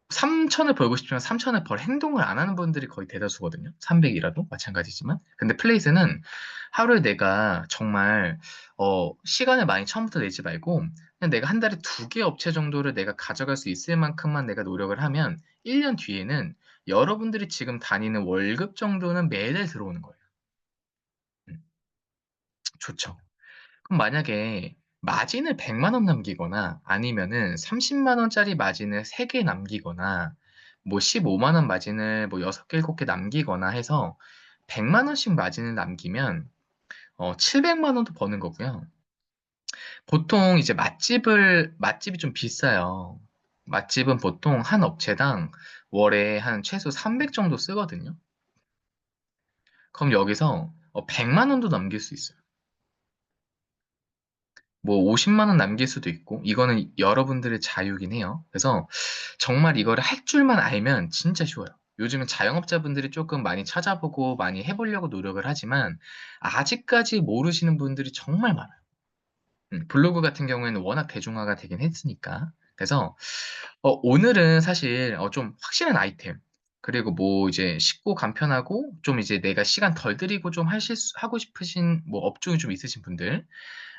3천을 벌고 싶지만 3천을 벌 행동을 안 하는 분들이 거의 대다수거든요. 300이라도 마찬가지지만. 근데 플레이스는 하루에 내가 정말 시간을 많이 처음부터 내지 말고 그냥 내가 한 달에 두 개 업체 정도를 내가 가져갈 수 있을 만큼만 내가 노력을 하면 1년 뒤에는 여러분들이 지금 다니는 월급 정도는 매달 들어오는 거예요. 음, 좋죠. 그럼 만약에 마진을 100만 원 남기거나 아니면은 30만 원짜리 마진을 3개 남기거나 뭐 15만 원 마진을 뭐 6개, 7개 남기거나 해서 100만 원씩 마진을 남기면 700만 원도 버는 거고요. 보통 이제 맛집이 좀 비싸요. 맛집은 보통 한 업체당 월에 한 최소 300 정도 쓰거든요. 그럼 여기서 100만 원도 남길 수 있어요. 뭐 50만 원 남길 수도 있고 이거는 여러분들의 자유긴 해요. 그래서 정말 이거를 할 줄만 알면 진짜 쉬워요. 요즘은 자영업자분들이 조금 많이 찾아보고 많이 해보려고 노력을 하지만 아직까지 모르시는 분들이 정말 많아요. 블로그 같은 경우에는 워낙 대중화가 되긴 했으니까. 그래서 오늘은 사실 좀 확실한 아이템 그리고 뭐 이제 쉽고 간편하고 좀 이제 내가 시간 덜 들이고 좀 하고 싶으신 뭐 업종이 좀 있으신 분들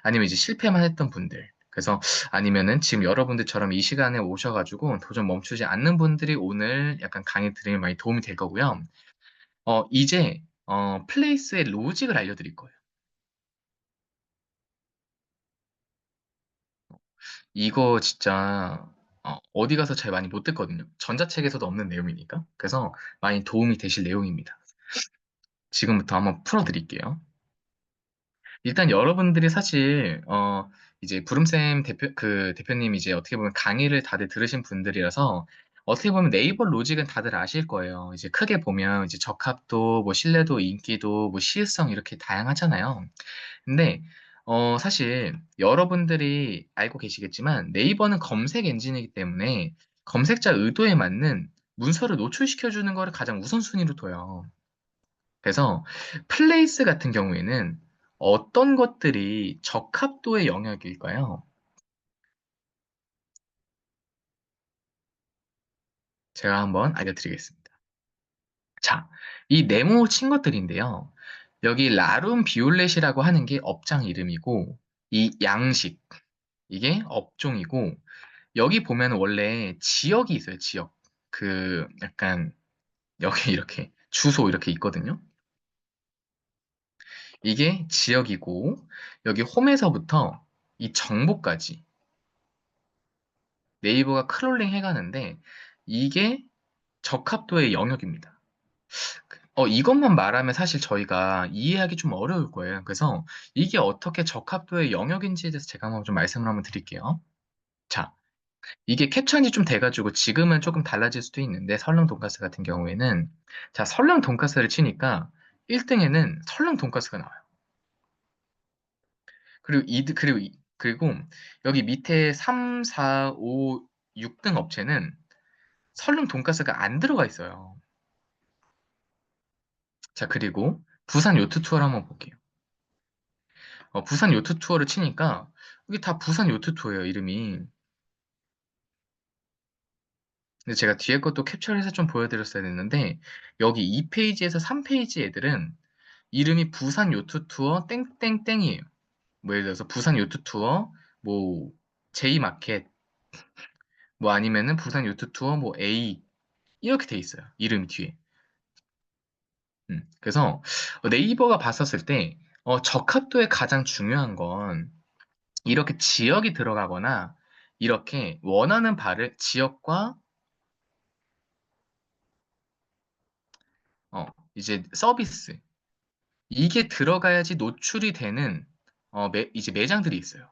아니면 이제 실패만 했던 분들. 그래서 아니면은 지금 여러분들처럼 이 시간에 오셔가지고 도전 멈추지 않는 분들이 오늘 약간 강의 들으면 많이 도움이 될 거고요. 이제 플레이스의 로직을 알려드릴 거예요. 이거 진짜 디 가서 잘 많이 못 듣거든요. 전자책에서도 없는 내용이니까. 그래서 많이 도움이 되실 내용입니다. 지금부터 한번 풀어드릴게요. 일단 여러분들이 사실 이제 부름쌤 대표님 이제 어떻게 보면 강의를 다들 들으신 분들이라서 어떻게 보면 네이버 로직은 다들 아실 거예요. 이제 크게 보면 이제 적합도, 뭐 신뢰도, 인기도, 뭐 시의성 이렇게 다양하잖아요. 근데 사실 여러분들이 알고 계시겠지만 네이버는 검색 엔진이기 때문에 검색자 의도에 맞는 문서를 노출시켜 주는 거를 가장 우선순위로 둬요. 그래서 플레이스 같은 경우에는 어떤 것들이 적합도의 영역일까요? 제가 한번 알려드리겠습니다. 자, 이 네모 친 것들인데요. 여기 라룸 비올렛이라고 하는 게 업장 이름이고, 이 양식, 이게 업종이고, 여기 보면 원래 지역이 있어요, 지역. 약간, 여기 이렇게 주소 이렇게 있거든요. 이게 지역이고, 여기 홈에서부터 이 정보까지 네이버가 크롤링 해가는데 이게 적합도의 영역입니다. 이것만 말하면 사실 저희가 이해하기 좀 어려울 거예요. 그래서 이게 어떻게 적합도의 영역인지에 대해서 제가 한번 좀 말씀을 한번 드릴게요. 자, 이게 캡처한 지 좀 돼가지고 지금은 조금 달라질 수도 있는데 설렁 돈가스 같은 경우에는 자, 설렁 돈가스를 치니까 1등에는 설렁 돈가스가 나와요. 그리고 여기 밑에 3, 4, 5, 6등 업체는 설렁 돈가스가 안 들어가 있어요. 자, 그리고 부산 요트 투어를 한번 볼게요. 부산 요트 투어를 치니까 이게 다 부산 요트 투어예요, 이름이. 근데 제가 뒤에 것도 캡처를 해서 좀 보여드렸어야 됐는데, 여기 2페이지에서 3페이지 애들은 이름이 부산 요트 투어 땡땡땡이에요. 뭐 예를 들어서 부산 요트 투어, 뭐 J마켓, 뭐 아니면은 부산 요트 투어 뭐 A 이렇게 돼 있어요. 이름 뒤에. 그래서 네이버가 봤었을 때 적합도에 가장 중요한 건 이렇게 지역이 들어가거나 이렇게 원하는 바를 지역과 이제 서비스 이게 들어가야지 노출이 되는 이제 매장들이 있어요.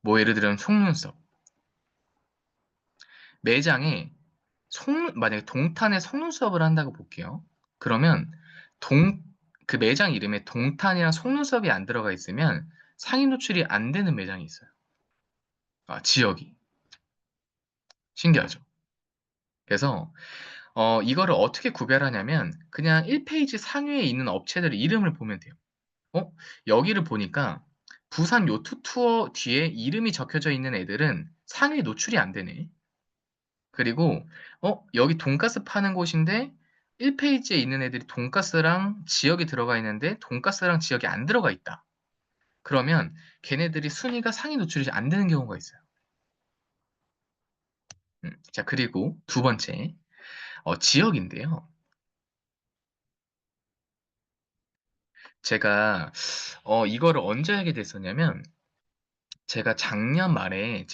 뭐 예를 들면 속눈썹 매장에 만약에 동탄에 속눈썹을 한다고 볼게요. 그러면 동, 그 매장 이름에 동탄이랑 속눈썹이 안 들어가 있으면 상위 노출이 안 되는 매장이 있어요. 지역이. 신기하죠? 그래서 이거를 어떻게 구별하냐면 그냥 1페이지 상위에 있는 업체들 이름을 보면 돼요. 어? 여기를 보니까 부산 요트 투어 뒤에 이름이 적혀져 있는 애들은 상위 노출이 안 되네. 그리고 여기 돈가스 파는 곳인데 1페이지에 있는 애들이 돈가스랑 지역이 들어가 있는데 돈가스랑 지역이 안 들어가 있다. 그러면 걔네들이 순위가 상위 노출이 안 되는 경우가 있어요. 자, 그리고 두 번째, 지역인데요. 제가 이거를 언제 하게 됐었냐면 제가 작년 말에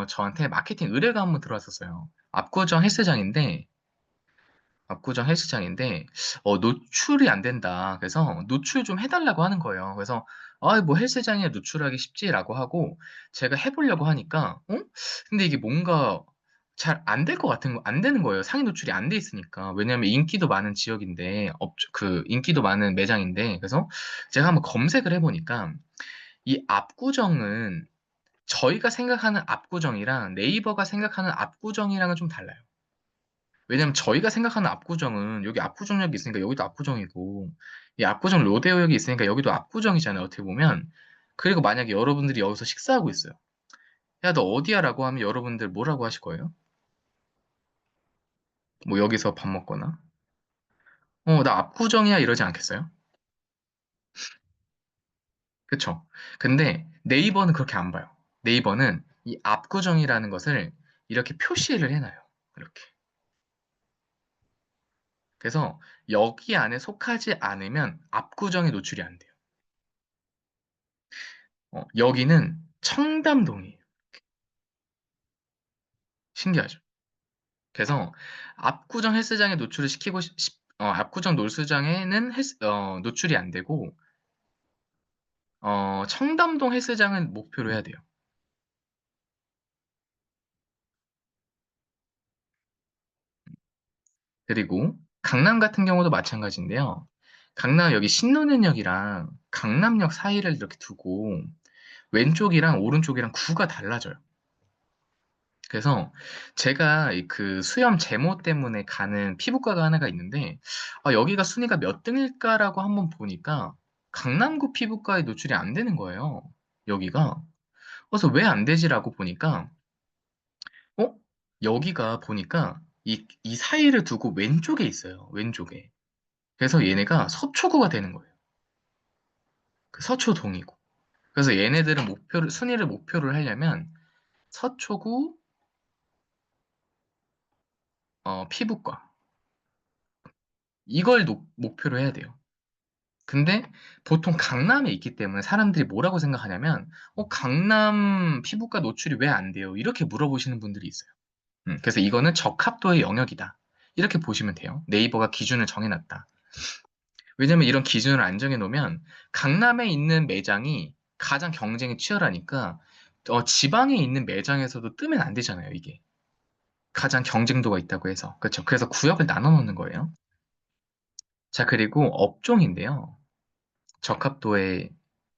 저한테 마케팅 의뢰가 한번 들어왔었어요. 압구정 헬스장인데 노출이 안 된다. 그래서 노출 좀 해달라고 하는 거예요. 그래서 뭐 헬스장에 노출하기 쉽지라고 하고 제가 해보려고 하니까 근데 이게 뭔가 잘 안 될 것 같은 거 안 되는 거예요. 상위 노출이 안 돼 있으니까. 왜냐면 인기도 많은 지역인데 그 인기도 많은 매장인데 그래서 제가 한번 검색을 해보니까 이 압구정은 저희가 생각하는 압구정이랑 네이버가 생각하는 압구정이랑은 좀 달라요. 왜냐면 저희가 생각하는 압구정은 여기 압구정역이 있으니까 여기도 압구정이고 이 압구정 로데오역이 있으니까 여기도 압구정이잖아요. 어떻게 보면. 그리고 만약에 여러분들이 여기서 식사하고 있어요. 야, 너 어디야? 라고 하면 여러분들 뭐라고 하실 거예요? 뭐 여기서 밥 먹거나. 나 압구정이야 이러지 않겠어요? 그쵸? 근데 네이버는 그렇게 안 봐요. 네이버는 이 압구정이라는 것을 이렇게 표시를 해놔요. 이렇게. 그래서 여기 안에 속하지 않으면 압구정에 노출이 안 돼요. 여기는 청담동이에요. 신기하죠? 그래서 압구정 헬스장에 노출을 압구정 놀수장에는 노출이 안 되고, 청담동 헬스장은 목표로 해야 돼요. 그리고 강남 같은 경우도 마찬가지인데요. 강남 여기 신논현역이랑 강남역 사이를 이렇게 두고 왼쪽이랑 오른쪽이랑 구가 달라져요. 그래서 제가 그 수염 제모 때문에 가는 피부과가 하나가 있는데 여기가 순위가 몇 등일까라고 한번 보니까 강남구 피부과에 노출이 안 되는 거예요. 여기가. 그래서 왜 안 되지라고 보니까 어? 여기가 보니까 이 사이를 두고 왼쪽에 있어요. 왼쪽에. 그래서 얘네가 서초구가 되는 거예요. 그 서초동이고. 그래서 얘네들은 순위를 목표를 하려면 서초구 피부과 이걸 목표로 해야 돼요. 근데 보통 강남에 있기 때문에 사람들이 뭐라고 생각하냐면, 강남 피부과 노출이 왜 안 돼요? 이렇게 물어보시는 분들이 있어요. 그래서 이거는 적합도의 영역이다. 이렇게 보시면 돼요. 네이버가 기준을 정해놨다. 왜냐면 이런 기준을 안 정해놓으면 강남에 있는 매장이 가장 경쟁이 치열하니까 지방에 있는 매장에서도 뜨면 안 되잖아요, 이게. 가장 경쟁도가 있다고 해서. 그렇죠. 그래서 구역을 나눠 놓는 거예요. 자, 그리고 업종인데요. 적합도의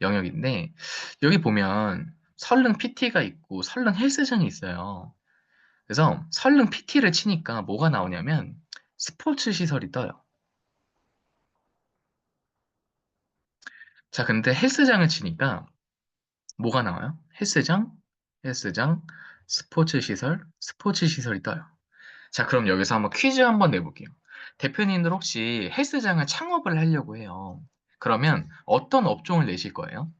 영역인데 여기 보면 설릉 PT가 있고 설릉 헬스장이 있어요. 그래서 설릉 PT를 치니까 뭐가 나오냐면 스포츠 시설이 떠요. 자, 근데 헬스장을 치니까 뭐가 나와요? 헬스장, 스포츠 시설이 떠요. 자, 그럼 여기서 한번 퀴즈 한번 내볼게요. 대표님들 혹시 헬스장을 창업을 하려고 해요. 그러면 어떤 업종을 내실 거예요?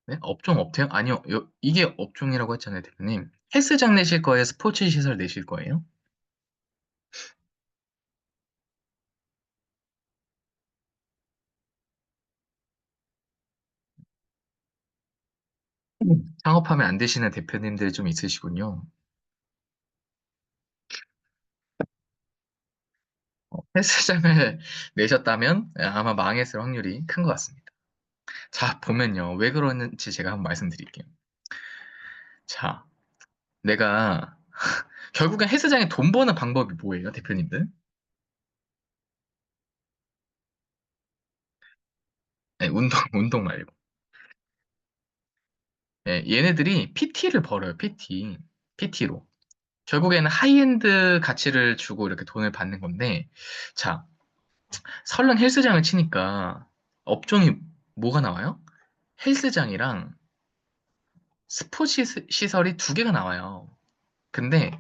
네? 업종 업태요? 아니요. 이게 업종이라고 했잖아요, 대표님. 헬스장 내실 거예요? 스포츠 시설 내실 거예요? 창업하면 안 되시는 대표님들 좀 있으시군요. 헬스장을 내셨다면 아마 망했을 확률이 큰 것 같습니다. 자, 보면요. 왜 그러는지 제가 한번 말씀드릴게요. 자, 내가 결국엔 헬스장에 돈 버는 방법이 뭐예요, 대표님들? 네, 운동 말고. 예, 얘네들이 PT를 벌어요, PT. PT로. 결국에는 하이엔드 가치를 주고 이렇게 돈을 받는 건데, 자, 설령 헬스장을 치니까 업종이 뭐가 나와요? 헬스장이랑 스포츠 시설이 두 개가 나와요. 근데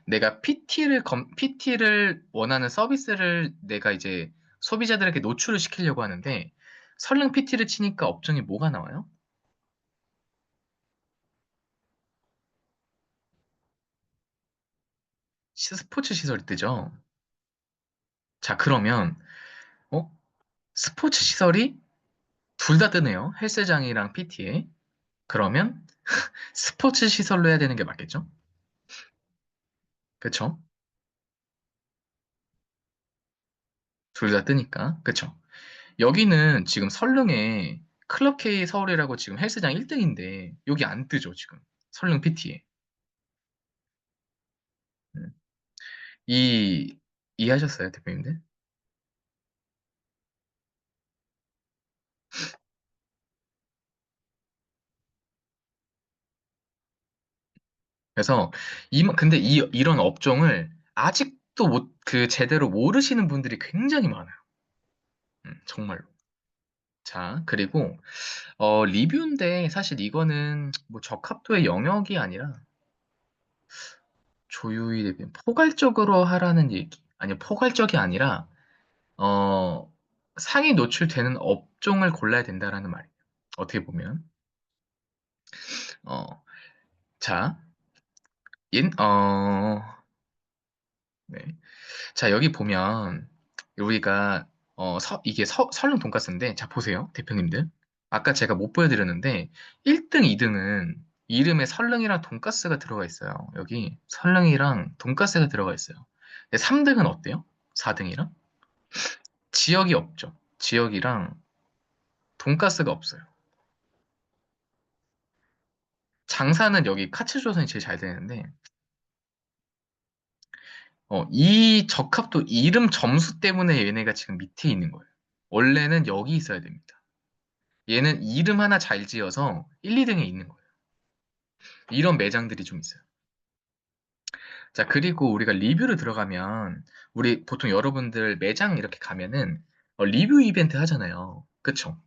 내가 PT를 원하는 서비스를 내가 이제 소비자들에게 노출을 시키려고 하는데, 설령 PT를 치니까 업종이 뭐가 나와요? 스포츠 시설이 뜨죠. 자, 그러면, 어? 스포츠 시설이 둘 다 뜨네요. 헬스장이랑 PT에. 그러면 스포츠 시설로 해야 되는 게 맞겠죠? 그쵸? 둘 다 뜨니까. 그쵸? 여기는 지금 설릉에 클럽 K 서울이라고 지금 헬스장 1등인데 여기 안 뜨죠, 지금. 설릉 PT에. 이 이해하셨어요, 대표님들? 그래서 근데 이런 업종을 아직도 제대로 모르시는 분들이 굉장히 많아요. 정말로. 자, 그리고 리뷰인데 사실 이거는 뭐 적합도의 영역이 아니라 조유의 대표 포괄적으로 하라는 얘기. 아니, 포괄적이 아니라 어, 상위 노출되는 업종을 골라야 된다라는 말이에요. 어떻게 보면. 어, 자, 어, 네. 자, 여기 보면 우리가 이게 설렁 돈가스인데 자, 보세요. 대표님들. 아까 제가 못 보여드렸는데 1등, 2등은 이름에 설렁이랑 돈가스가 들어가 있어요. 여기 설렁이랑 돈가스가 들어가 있어요. 3등은 어때요? 4등이랑? 지역이 없죠. 지역이랑 돈가스가 없어요. 장사는 여기 카츠조선이 제일 잘 되는데 이 적합도 이름 점수 때문에 얘네가 지금 밑에 있는 거예요. 원래는 여기 있어야 됩니다. 얘는 이름 하나 잘 지어서 1, 2등에 있는 거예요. 이런 매장들이 좀 있어요. 자, 그리고 우리가 리뷰를 들어가면 우리 보통 여러분들 매장 이렇게 가면은 리뷰 이벤트 하잖아요. 그쵸?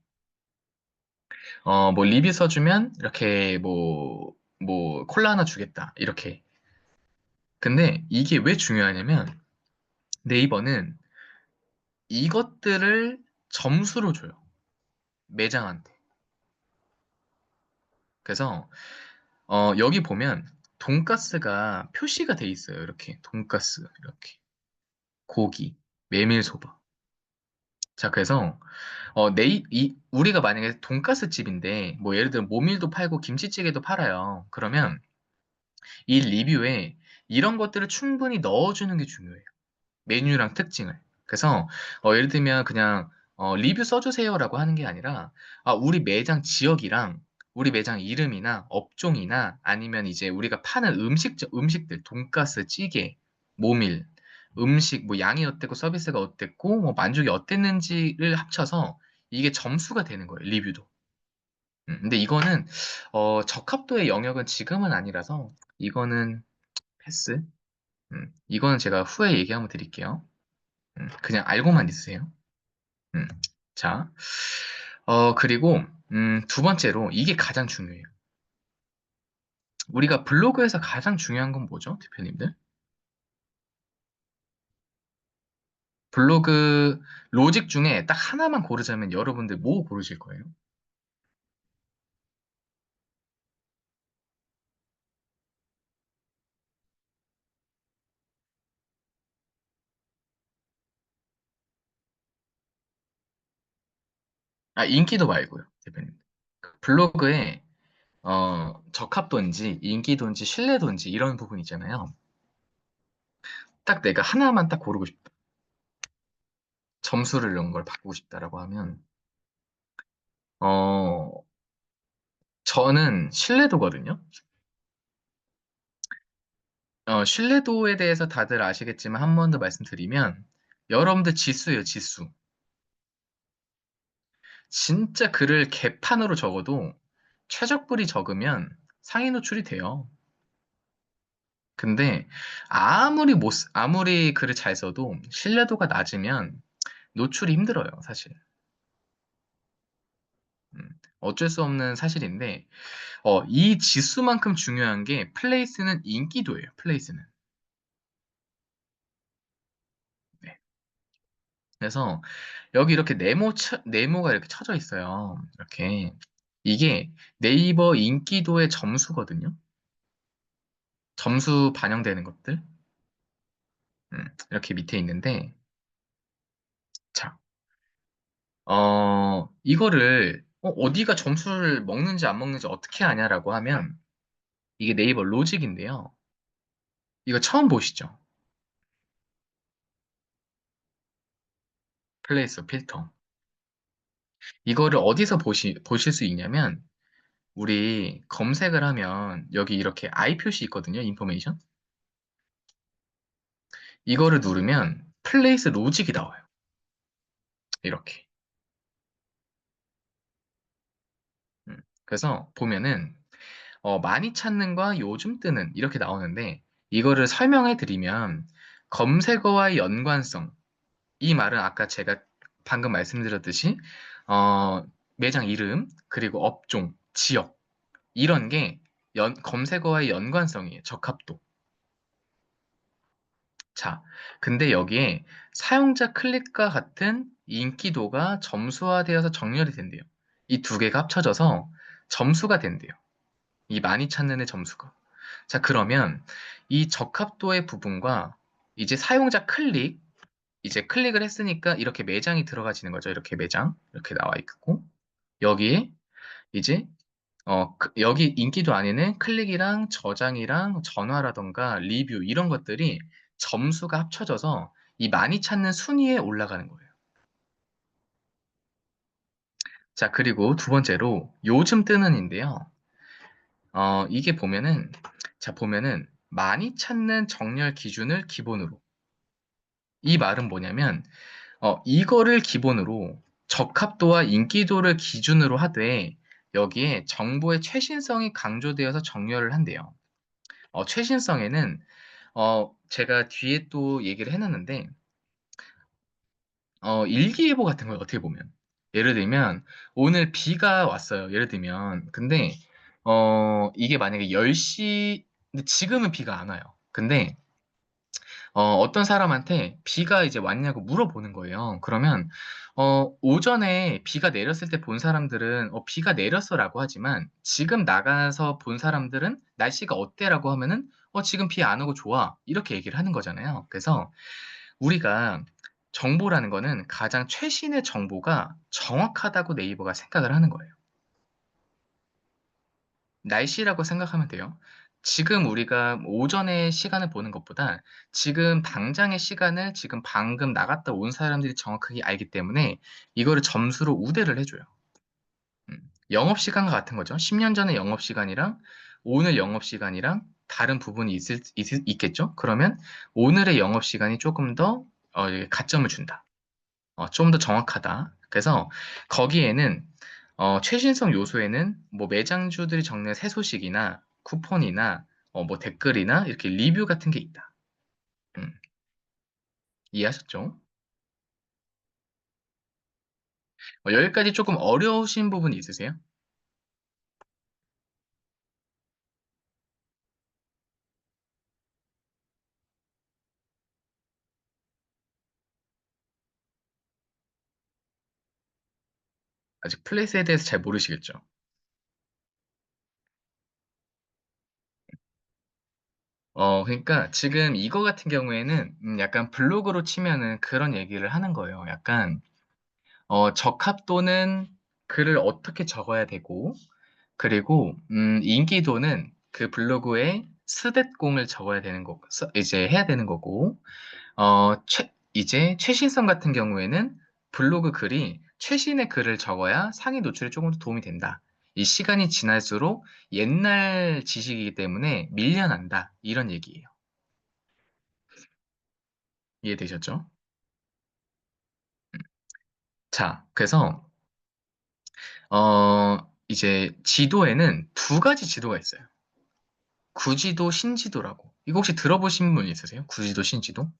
뭐 리뷰 써주면 이렇게 뭐 콜라 하나 주겠다. 이렇게. 근데 이게 왜 중요하냐면 네이버는 이것들을 점수로 줘요. 매장한테. 그래서 여기 보면 돈가스가 표시가 돼 있어요. 이렇게 돈가스 이렇게 고기 메밀소바. 자, 그래서 우리가 만약에 돈가스 집인데 뭐 예를 들어 모밀도 팔고 김치찌개도 팔아요. 그러면 이 리뷰에 이런 것들을 충분히 넣어주는 게 중요해요. 메뉴랑 특징을. 그래서 예를 들면 그냥 리뷰 써주세요라고 하는 게 아니라 우리 매장 지역이랑 우리 매장 이름이나 업종이나 아니면 이제 우리가 파는 음식들, 돈가스, 찌개, 모밀, 음식, 뭐 양이 어땠고 서비스가 어땠고 뭐 만족이 어땠는지를 합쳐서 이게 점수가 되는 거예요, 리뷰도. 근데 이거는 적합도의 영역은 지금은 아니라서 이거는 패스. 이거는 제가 후에 얘기 한번 드릴게요. 그냥 알고만 있으세요. 음, 자, 그리고, 두 번째로, 이게 가장 중요해요. 우리가 블로그에서 가장 중요한 건 뭐죠, 대표님들? 블로그 로직 중에 딱 하나만 고르자면 여러분들 뭐 고르실 거예요? 아, 인기도 말고요, 대표님. 블로그에, 적합도인지, 인기도인지, 신뢰도인지 이런 부분 있잖아요. 딱 내가 하나만 딱 고르고 싶다. 점수를 이런 걸 바꾸고 싶다라고 하면, 어, 저는 신뢰도거든요. 신뢰도에 대해서 다들 아시겠지만 한 번 더 말씀드리면, 여러분들 지수예요, 지수. 진짜 글을 개판으로 적어도 최적글이 적으면 상위 노출이 돼요. 근데 아무리 글을 잘 써도 신뢰도가 낮으면 노출이 힘들어요, 사실. 음, 어쩔 수 없는 사실인데, 이 지수만큼 중요한 게 플레이스는 인기도예요, 플레이스는. 네. 그래서 여기 이렇게 네모가 이렇게 쳐져 있어요. 이렇게. 이게 네이버 인기도의 점수거든요. 점수 반영되는 것들. 이렇게 밑에 있는데, 자, 이거를, 어디가 점수를 먹는지 안 먹는지 어떻게 아냐라고 하면, 이게 네이버 로직인데요. 이거 처음 보시죠? 플레이스 필터. 이거를 어디서 보실 수 있냐면, 우리 검색을 하면, 여기 이렇게 I 표시 있거든요, 인포메이션. 이거를 누르면, 플레이스 로직이 나와요. 이렇게. 그래서 보면은, 많이 찾는과 요즘 뜨는 이렇게 나오는데 이거를 설명해 드리면 검색어와의 연관성 이 말은 아까 제가 방금 말씀드렸듯이 어, 매장 이름 그리고 업종, 지역 이런 게 검색어와의 연관성이에요. 적합도. 자, 근데 여기에 사용자 클릭과 같은 인기도가 점수화되어서 정렬이 된대요. 이 두 개가 합쳐져서 점수가 된대요. 이 많이 찾는 애 점수가. 자, 그러면 이 적합도의 부분과 이제 사용자 클릭, 이제 클릭을 했으니까 이렇게 매장이 들어가지는 거죠. 이렇게 매장, 이렇게 나와 있고, 여기에 이제, 여기 인기도 안에는 클릭이랑 저장이랑 전화라던가 리뷰 이런 것들이 점수가 합쳐져서 이 많이 찾는 순위에 올라가는 거예요. 자, 그리고 두 번째로 요즘 뜨는인데요. 이게 보면은, 자, 보면은 많이 찾는 정렬 기준을 기본으로. 이 말은 뭐냐면, 이거를 기본으로 적합도와 인기도를 기준으로 하되 여기에 정보의 최신성이 강조되어서 정렬을 한대요. 최신성에는 제가 뒤에 또 얘기를 해놨는데 일기예보 같은 걸 어떻게 보면 예를 들면 오늘 비가 왔어요. 예를 들면 근데 이게 만약에 10시 근데 지금은 비가 안 와요. 근데 어떤 사람한테 비가 이제 왔냐고 물어보는 거예요. 그러면, 오전에 비가 내렸을 때 본 사람들은, 비가 내렸어라고 하지만, 지금 나가서 본 사람들은 날씨가 어때라고 하면은, 지금 비 안 오고 좋아. 이렇게 얘기를 하는 거잖아요. 그래서 우리가 정보라는 거는 가장 최신의 정보가 정확하다고 네이버가 생각을 하는 거예요. 날씨라고 생각하면 돼요. 지금 우리가 오전에 시간을 보는 것보다 지금 당장의 시간을 지금 방금 나갔다 온 사람들이 정확하게 알기 때문에 이거를 점수로 우대를 해줘요. 영업시간과 같은 거죠. 10년 전의 영업시간이랑 오늘 영업시간이랑 다른 부분이 있겠죠? 그러면 오늘의 영업시간이 조금 더 가점을 준다. 좀 더 정확하다. 그래서 거기에는 최신성 요소에는 뭐 매장주들이 적는 새 소식이나 쿠폰이나 뭐 댓글이나 이렇게 리뷰 같은 게 있다. 음, 이해하셨죠? 여기까지 조금 어려우신 부분이 있으세요? 아직 플랫에 대해서 잘 모르시겠죠? 그러니까 지금 이거 같은 경우에는 약간 블로그로 치면은 그런 얘기를 하는 거예요. 약간 적합도는 글을 어떻게 적어야 되고, 그리고 인기도는 그 블로그에 스댓공을 적어야 되는 거, 이제 해야 되는 거고, 이제 최신성 같은 경우에는 블로그 글이 최신의 글을 적어야 상위 노출에 조금 더 도움이 된다. 이 시간이 지날수록 옛날 지식이기 때문에 밀려난다. 이런 얘기예요. 이해되셨죠? 자, 그래서 이제 지도에는 두 가지 지도가 있어요. 구지도, 신지도라고. 이거 혹시 들어보신 분 있으세요? 구지도, 신지도?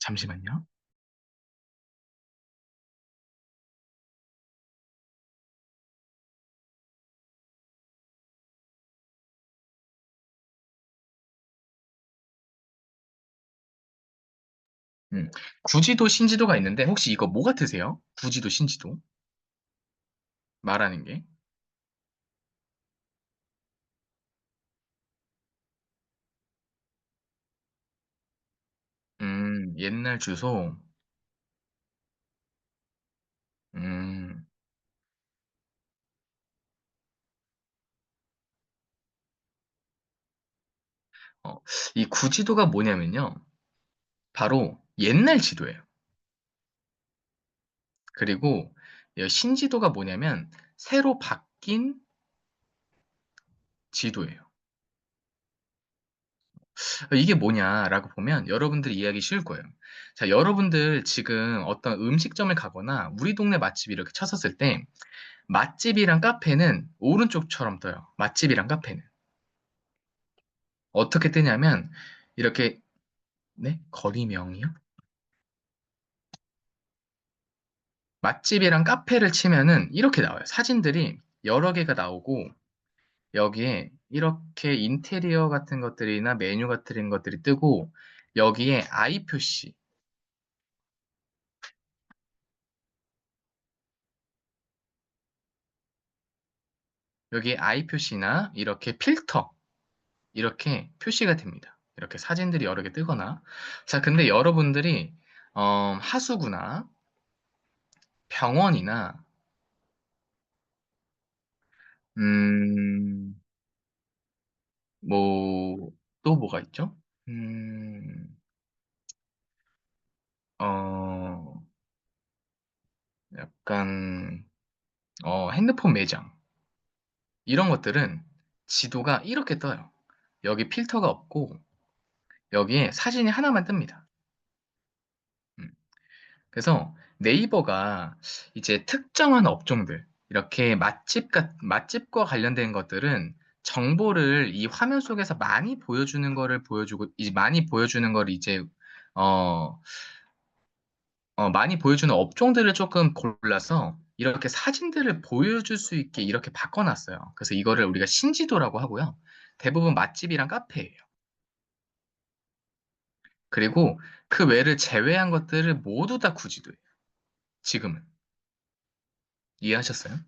잠시만요. 음, 구지도, 신지도가 있는데 혹시 이거 뭐 같으세요? 구지도, 신지도? 말하는 게. 옛날 주소. 음, 어, 이 구지도가 뭐냐면요. 바로 옛날 지도예요. 그리고 이 신지도가 뭐냐면 새로 바뀐 지도예요. 이게 뭐냐라고 보면 여러분들이 이해하기 쉬울 거예요. 자, 여러분들 지금 어떤 음식점을 가거나 우리 동네 맛집 이렇게 쳤었을 때 맛집이랑 카페는 오른쪽처럼 떠요. 맛집이랑 카페는. 어떻게 뜨냐면 이렇게 네? 거리명이요? 맛집이랑 카페를 치면은 이렇게 나와요. 사진들이 여러 개가 나오고 여기에 이렇게 인테리어 같은 것들이나 메뉴 같은 것들이 뜨고 여기에 I 표시, 여기에 I 표시나 이렇게 필터 이렇게 표시가 됩니다. 이렇게 사진들이 여러 개 뜨거나 자, 근데 여러분들이 하수구나 병원이나 음, 뭐 또 뭐가 있죠? 음, 어, 약간 핸드폰 매장 이런 것들은 지도가 이렇게 떠요. 여기 필터가 없고 여기에 사진이 하나만 뜹니다. 음. 그래서 네이버가 이제 특정한 업종들 이렇게 맛집과 관련된 것들은 정보를 이 화면 속에서 많이 보여주는 거를 보여주고 이제 많이 보여주는 걸 이제 어, 많이 보여주는 업종들을 조금 골라서 이렇게 사진들을 보여줄 수 있게 이렇게 바꿔놨어요. 그래서 이거를 우리가 신지도라고 하고요. 대부분 맛집이랑 카페예요. 그리고 그 외를 제외한 것들을 모두 다 구지도예요. 지금은. 이해하셨어요?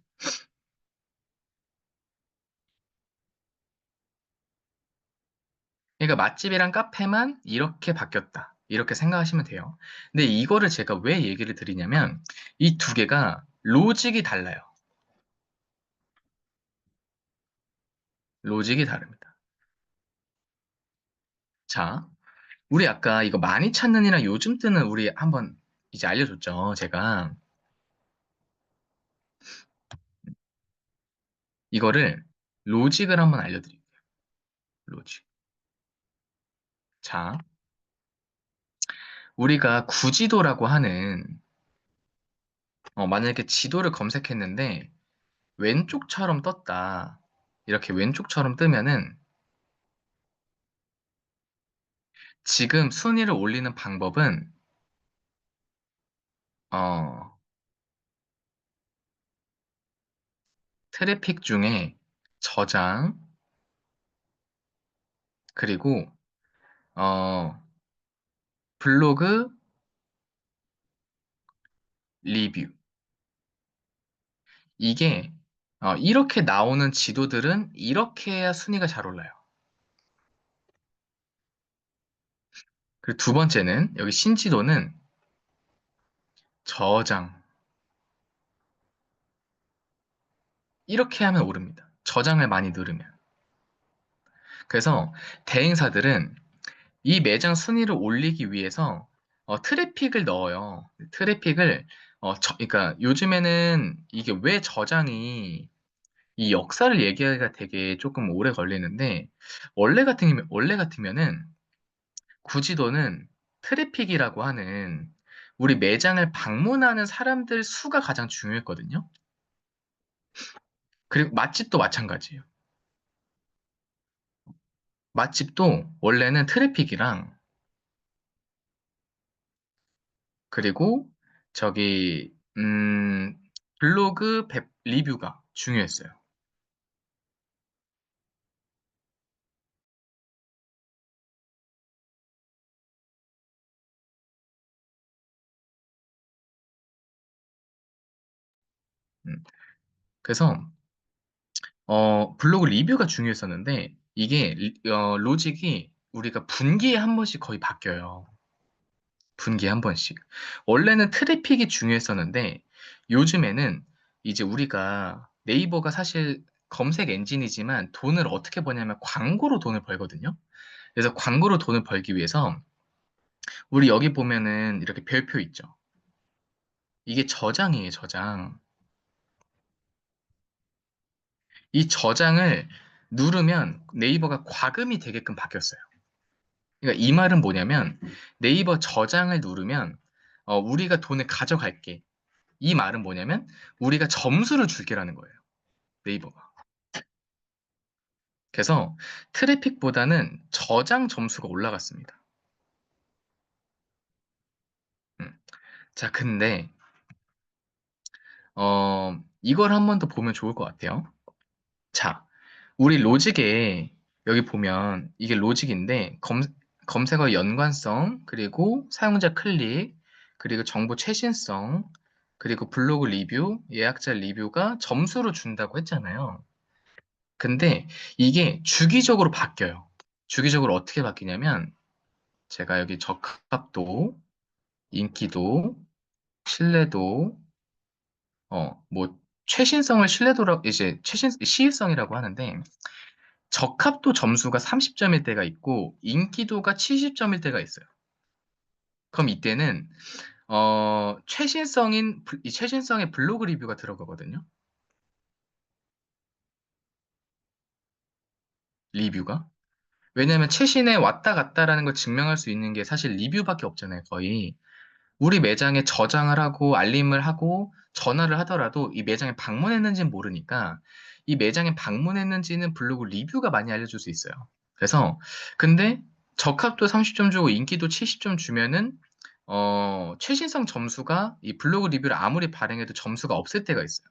그러니까 맛집이랑 카페만 이렇게 바뀌었다. 이렇게 생각하시면 돼요. 근데 이거를 제가 왜 얘기를 드리냐면 이 두 개가 로직이 달라요. 로직이 다릅니다. 자, 우리 아까 이거 많이 찾는 이랑 요즘 뜨는 우리 한번 이제 알려줬죠. 제가. 이거를 로직을 한번 알려드릴게요. 로직. 자, 우리가 구지도라고 하는, 만약에 지도를 검색했는데 왼쪽처럼 떴다. 이렇게 왼쪽처럼 뜨면은 지금 순위를 올리는 방법은, 어, 트래픽 중에 저장, 그리고, 어, 블로그, 리뷰. 이게, 이렇게 나오는 지도들은 이렇게 해야 순위가 잘 올라요. 그리고 두 번째는, 여기 신지도는 저장. 이렇게 하면 오릅니다. 저장을 많이 누르면. 그래서 대행사들은 이 매장 순위를 올리기 위해서 트래픽을 넣어요. 트래픽을 그러니까 요즘에는 이게 왜 저장이 이 역사를 얘기하기가 되게 조금 오래 걸리는데 원래 같으면은 구지도는 트래픽이라고 하는 우리 매장을 방문하는 사람들 수가 가장 중요했거든요. 그리고 맛집도 마찬가지예요. 맛집도 원래는 트래픽이랑 그리고 저기 블로그 리뷰가 중요했어요. 음, 그래서 블로그 리뷰가 중요했었는데 이게 로직이 우리가 분기에 한 번씩 거의 바뀌어요. 분기에 한 번씩. 원래는 트래픽이 중요했었는데 요즘에는 이제 우리가 네이버가 사실 검색 엔진이지만 돈을 어떻게 버냐면 광고로 돈을 벌거든요. 그래서 광고로 돈을 벌기 위해서 우리 여기 보면은 이렇게 별표 있죠. 이게 저장이에요, 저장. 이 저장을 누르면 네이버가 과금이 되게끔 바뀌었어요. 그러니까 이 말은 뭐냐면 네이버 저장을 누르면 우리가 돈을 가져갈게. 이 말은 뭐냐면 우리가 점수를 줄게라는 거예요. 네이버가. 그래서 트래픽보다는 저장 점수가 올라갔습니다. 음. 자, 근데 이걸 한 번 더 보면 좋을 것 같아요. 자, 우리 로직에 여기 보면 이게 로직인데 검색어 연관성, 그리고 사용자 클릭, 그리고 정보 최신성, 그리고 블로그 리뷰, 예약자 리뷰가 점수를 준다고 했잖아요. 근데 이게 주기적으로 바뀌어요. 주기적으로 어떻게 바뀌냐면 제가 여기 적합도, 인기도, 신뢰도, 뭐 최신성을 신뢰도라고 이제 시일성이라고 하는데 적합도 점수가 30점일 때가 있고 인기도가 70점일 때가 있어요. 그럼 이때는 이 최신성의 블로그 리뷰가 들어가거든요. 리뷰가. 왜냐하면 최신에 왔다 갔다라는 걸 증명할 수 있는 게 사실 리뷰밖에 없잖아요, 거의. 우리 매장에 저장을 하고 알림을 하고 전화를 하더라도 이 매장에 방문했는지는 모르니까 이 매장에 방문했는지는 블로그 리뷰가 많이 알려줄 수 있어요. 그래서 근데 적합도 30점 주고 인기도 70점 주면은 최신성 점수가 이 블로그 리뷰를 아무리 발행해도 점수가 없을 때가 있어요.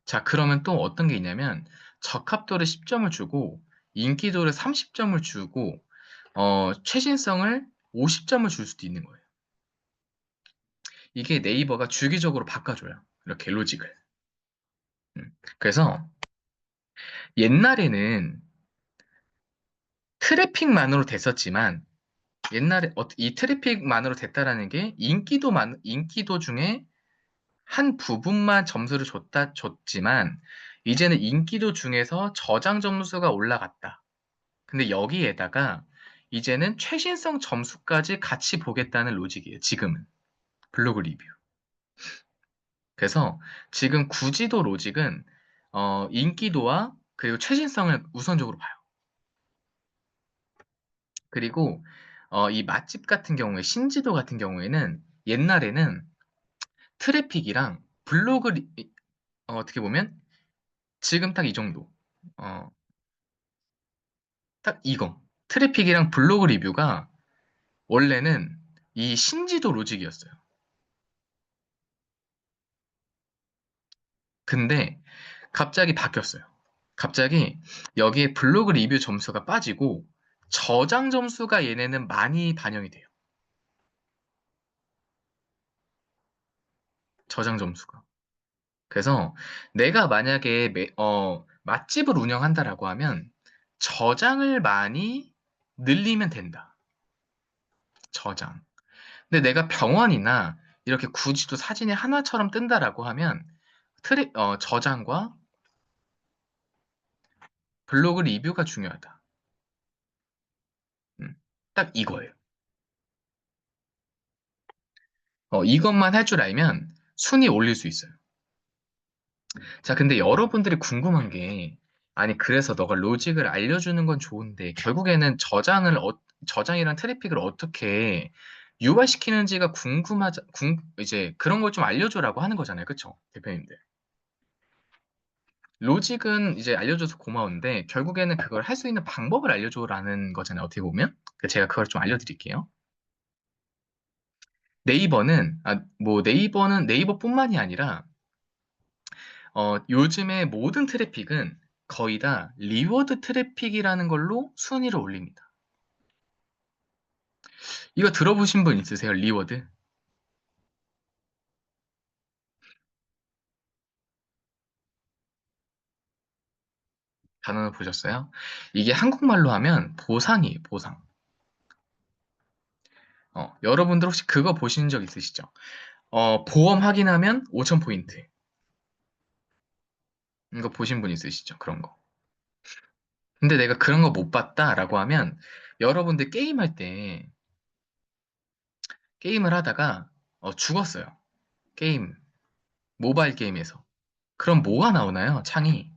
자, 그러면 또 어떤 게 있냐면 적합도를 10점을 주고 인기도를 30점을 주고 최신성을 50점을 줄 수도 있는 거예요. 이게 네이버가 주기적으로 바꿔줘요. 이렇게 로직을. 그래서 옛날에는 트래픽만으로 됐었지만 옛날에 이 트래픽만으로 됐다라는 게 인기도 중에 한 부분만 점수를 줬지만 이제는 인기도 중에서 저장 점수가 올라갔다. 근데 여기에다가 이제는 최신성 점수까지 같이 보겠다는 로직이에요. 지금은 블로그 리뷰. 그래서 지금 구지도 로직은 인기도와 그리고 최신성을 우선적으로 봐요. 그리고 이 맛집 같은 경우에 신지도 같은 경우에는 옛날에는 트래픽이랑 블로그 어떻게 보면 지금 딱 이 정도. 어, 딱 이거. 트래픽이랑 블로그 리뷰가 원래는 이 신지도 로직이었어요. 근데 갑자기 바뀌었어요. 갑자기 여기에 블로그 리뷰 점수가 빠지고 저장 점수가 얘네는 많이 반영이 돼요. 저장 점수가. 그래서 내가 만약에 맛집을 운영한다라고 하면 저장을 많이 늘리면 된다. 저장. 근데 내가 병원이나 이렇게 굳이 또 사진이 하나처럼 뜬다라고 하면 저장과 블로그 리뷰가 중요하다. 음, 딱 이거예요. 이것만 할 줄 알면 순위 올릴 수 있어요. 자, 근데 여러분들이 궁금한 게, 아니, 그래서 너가 로직을 알려주는 건 좋은데, 결국에는 저장이랑 트래픽을 어떻게 유발시키는지가 이제 그런 걸 좀 알려줘라고 하는 거잖아요. 그쵸? 대표님들. 로직은 이제 알려줘서 고마운데, 결국에는 그걸 할 수 있는 방법을 알려줘라는 거잖아요. 어떻게 보면. 제가 그걸 좀 알려드릴게요. 네이버는 네이버뿐만이 아니라, 요즘에 모든 트래픽은 거의 다 리워드 트래픽이라는 걸로 순위를 올립니다. 이거 들어보신 분 있으세요? 리워드? 단어는 보셨어요? 이게 한국말로 하면 보상이에요, 보상. 여러분들 혹시 그거 보신 적 있으시죠? 보험 확인하면 5,000포인트. 이거 보신 분 있으시죠? 그런 거. 근데 내가 그런 거 못 봤다라고 하면 여러분들 게임을 하다가 죽었어요. 게임, 모바일 게임에서. 그럼 뭐가 나오나요? 창이.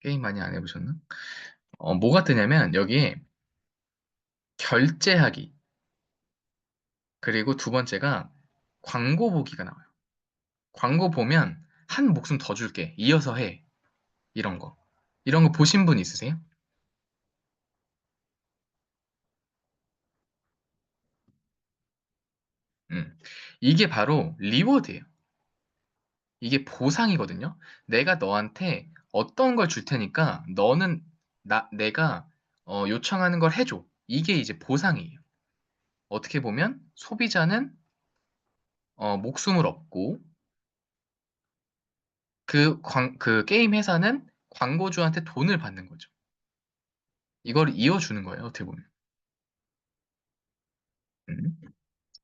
게임 많이 안 해보셨나? 뭐가 뜨냐면 여기에 결제하기 그리고 두 번째가 광고 보기가 나와요. 광고 보면 한 목숨 더 줄게. 이어서 해. 이런 거. 이런 거 보신 분 있으세요? 음. 이게 바로 리워드예요. 이게 보상이거든요. 내가 너한테 어떤 걸 줄 테니까 너는 내가 요청하는 걸 해줘. 이게 이제 보상이에요. 어떻게 보면 소비자는 목숨을 얻고 그 게임 회사는 광고주한테 돈을 받는 거죠. 이걸 이어주는 거예요, 어떻게 보면. 음.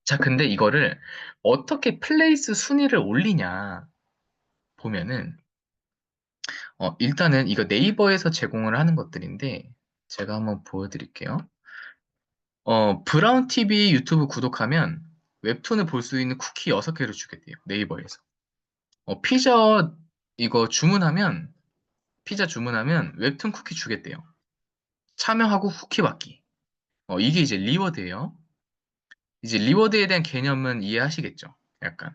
자, 근데 이거를 어떻게 플레이스 순위를 올리냐 보면은, 일단은 이거 네이버에서 제공을 하는 것들인데, 제가 한번 보여드릴게요. 브라운 TV 유튜브 구독하면 웹툰을 볼 수 있는 쿠키 6개를 주겠대요, 네이버에서. 피자 이거 피자 주문하면 웹툰 쿠키 주겠대요. 참여하고 쿠키 받기. 이게 이제 리워드예요. 이제 리워드에 대한 개념은 이해하시겠죠? 약간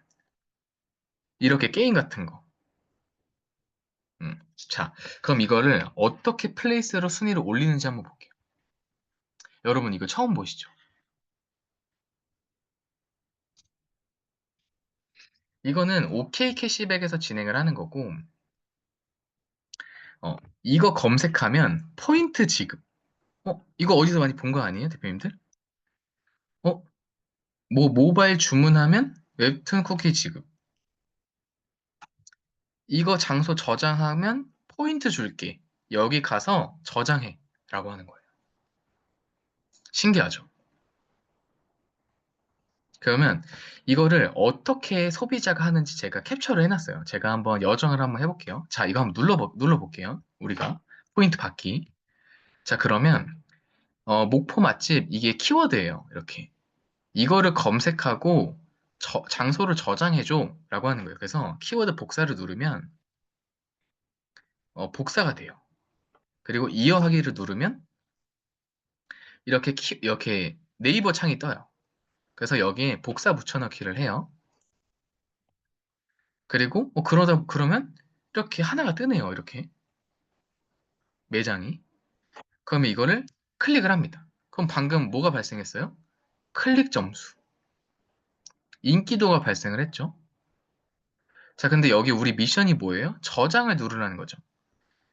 이렇게 게임 같은 거. 자, 그럼 이거를 어떻게 플레이스로 순위를 올리는지 한번 볼게요. 여러분 이거 처음 보시죠? 이거는 OK 캐시백에서 진행을 하는 거고, 이거 검색하면 포인트 지급. 이거 어디서 많이 본 거 아니에요, 대표님들? 어, 모바일 주문하면 웹툰 쿠키 지급. 이거 장소 저장하면 포인트 줄게. 여기 가서 저장해. 라고 하는 거예요. 신기하죠? 그러면 이거를 어떻게 소비자가 하는지 제가 캡처를 해놨어요. 제가 한번 여정을 한번 해볼게요. 자, 이거 한번 눌러볼게요. 우리가 포인트 받기. 자, 그러면 목포 맛집, 이게 키워드예요. 이렇게. 이거를 검색하고 장소를 저장해줘 라고 하는 거예요. 그래서 키워드 복사를 누르면 복사가 돼요. 그리고 이어하기를 누르면 이렇게 네이버 창이 떠요. 그래서 여기에 복사 붙여넣기를 해요. 그리고 그러면 이렇게 하나가 뜨네요. 이렇게 매장이. 그러면 이거를 클릭을 합니다. 그럼 방금 뭐가 발생했어요? 클릭 점수, 인기도가 발생을 했죠. 자, 근데 여기 우리 미션이 뭐예요? 저장을 누르라는 거죠.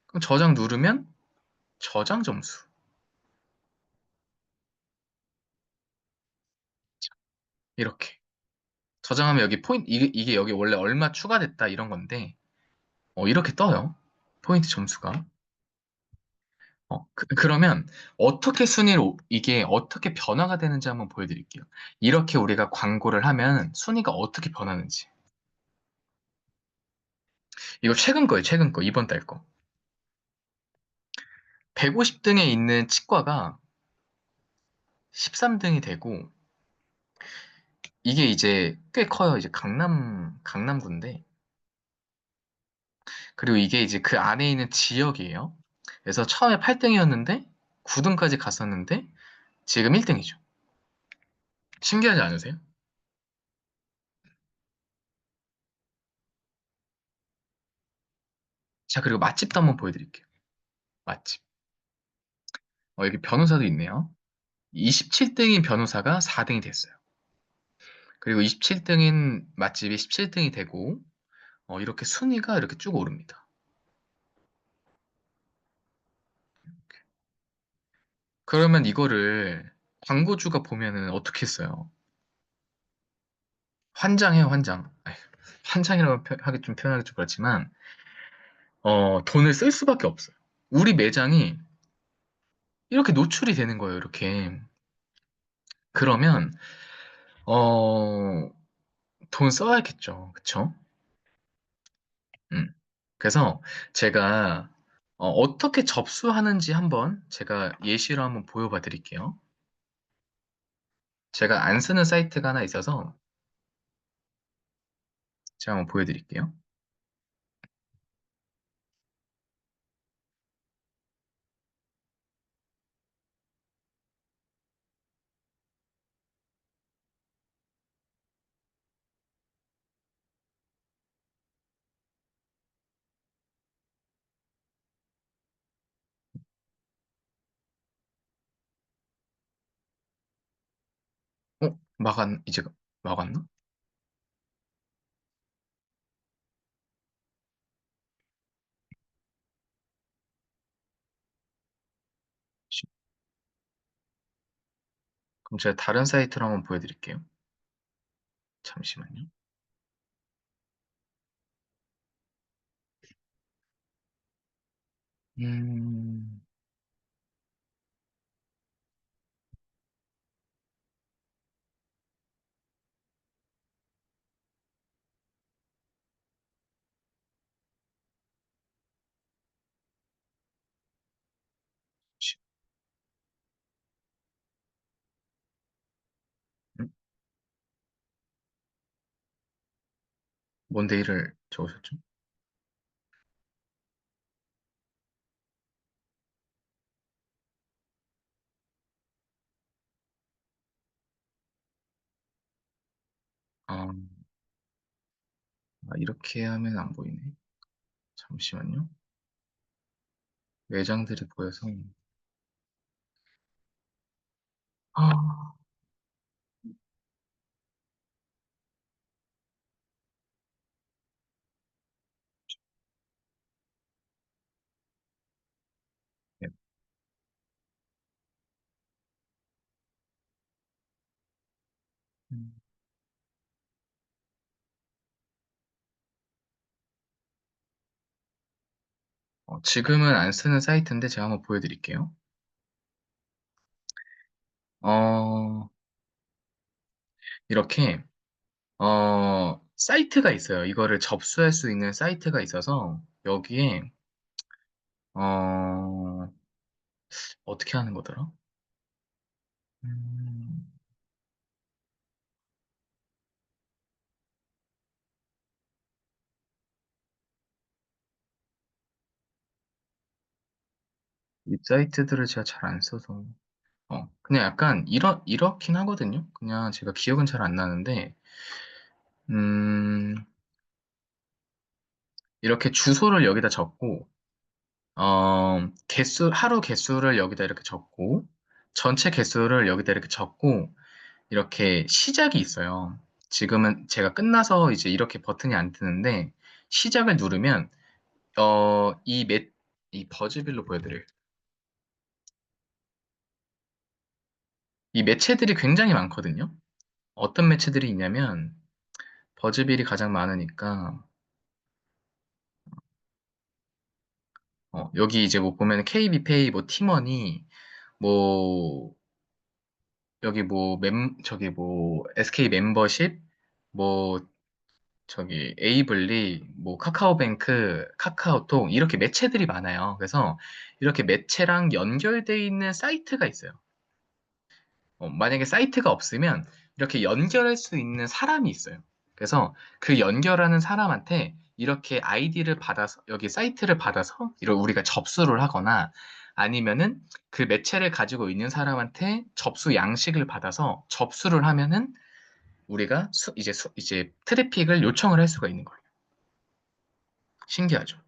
그럼 저장 누르면 저장 점수. 이렇게. 저장하면 여기 포인트, 이게 여기 원래 얼마 추가됐다 이런 건데, 이렇게 떠요. 포인트 점수가. 그러면 이게 어떻게 변화가 되는지 한번 보여드릴게요. 이렇게 우리가 광고를 하면 순위가 어떻게 변하는지. 이거 최근 거예요, 최근 거. 이번 달 거. 150등에 있는 치과가 13등이 되고, 이게 이제 꽤 커요. 이제 강남구인데. 그리고 이게 이제 그 안에 있는 지역이에요. 그래서 처음에 8등이었는데, 9등까지 갔었는데, 지금 1등이죠. 신기하지 않으세요? 자, 그리고 맛집도 한번 보여드릴게요. 맛집. 여기 변호사도 있네요. 27등인 변호사가 4등이 됐어요. 그리고 27등인 맛집이 17등이 되고, 이렇게 순위가 이렇게 쭉 오릅니다. 그러면 이거를 광고주가 보면은 어떻게 써요? 환장해요, 환장. 아휴, 환장이라고 하기 좀 표현하기 좀 그렇지만, 돈을 쓸 수밖에 없어요. 우리 매장이 이렇게 노출이 되는 거예요, 이렇게. 그러면, 어, 돈 써야겠죠. 그쵸? 음. 그래서 제가 떻게 접수하는지 한번 제가 예시로 한번 보여봐 드릴게요. 제가 안 쓰는 사이트가 하나 있어서 제가 한번 보여드릴게요. 이제 막았나? 그럼 제가 다른 사이트로 한번 보여드릴게요. 잠시만요. 음, 시- 음? 뭔데 일을 적으셨죠? 아, 이렇게 하면 안 보이네. 잠시만요. 매장들이 보여서. 아, 네. 음, 지금은 안 쓰는 사이트인데 제가 한번 보여드릴게요. 어, 이렇게 사이트가 있어요. 이거를 접수할 수 있는 사이트가 있어서 여기에 어, 어떻게 하는 거더라? 음, 이 사이트들을 제가 잘 안 써서. 그냥 약간 이렇긴 하거든요. 그냥 제가 기억은 잘 안 나는데, 음, 이렇게 주소를 여기다 적고, 하루 개수를 여기다 이렇게 적고, 전체 개수를 여기다 이렇게 적고, 이렇게 시작이 있어요. 지금은 제가 끝나서 이제 이렇게 버튼이 안 뜨는데, 시작을 누르면, 이 버즈빌로 보여드릴. 이 매체들이 굉장히 많거든요. 어떤 매체들이 있냐면, 버즈빌이 가장 많으니까, 여기 이제 뭐 보면 KB페이, 뭐 티머니, 뭐, 여기 뭐, 저기 뭐, SK 멤버십, 뭐, 저기, 에이블리, 뭐, 카카오뱅크, 카카오톡, 이렇게 매체들이 많아요. 그래서 이렇게 매체랑 연결돼 있는 사이트가 있어요. 만약에 사이트가 없으면 이렇게 연결할 수 있는 사람이 있어요. 그래서 그 연결하는 사람한테 이렇게 아이디를 받아서, 여기 사이트를 받아서, 우리가 접수를 하거나 아니면은 그 매체를 가지고 있는 사람한테 접수 양식을 받아서 접수를 하면은 우리가 이제 트래픽을 요청을 할 수가 있는 거예요. 신기하죠?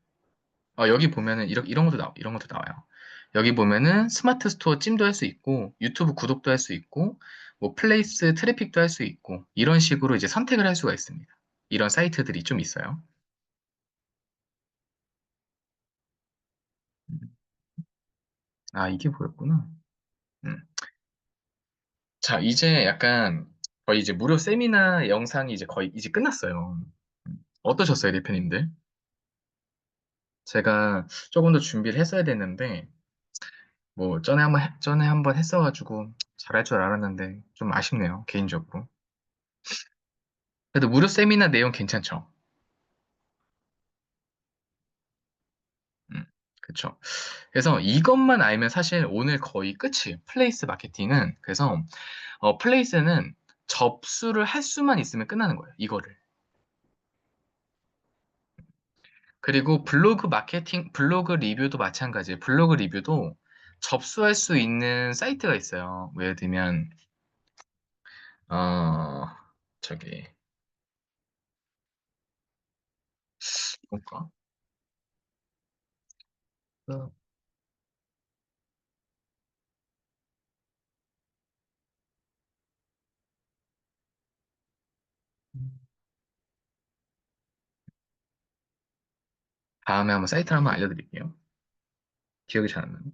여기 보면은 이런 것도 나와요. 여기 보면은 스마트 스토어 찜도 할 수 있고, 유튜브 구독도 할 수 있고, 뭐 플레이스 트래픽도 할 수 있고, 이런 식으로 이제 선택을 할 수가 있습니다. 이런 사이트들이 좀 있어요. 아, 이게 보였구나. 음. 자, 이제 약간 거의 이제 무료 세미나 영상이 이제 거의 이제 끝났어요. 어떠셨어요, 대표님들? 제가 조금 더 준비를 했어야 됐는데, 뭐 전에 한번 했어가지고 잘할 줄 알았는데 좀 아쉽네요, 개인적으로. 그래도 무료 세미나 내용 괜찮죠? 음, 그쵸. 그래서 이것만 알면 사실 오늘 거의 끝이에요. 플레이스 마케팅은. 그래서, 플레이스는 접수를 할 수만 있으면 끝나는 거예요. 이거를. 그리고 블로그 리뷰도 마찬가지예요. 블로그 리뷰도 접수할 수 있는 사이트가 있어요. 뭐 예를 들면, 어, 저기, 뭔가? 어, 다음에 한번 사이트를 한번 알려드릴게요. 기억이 잘 안 나네.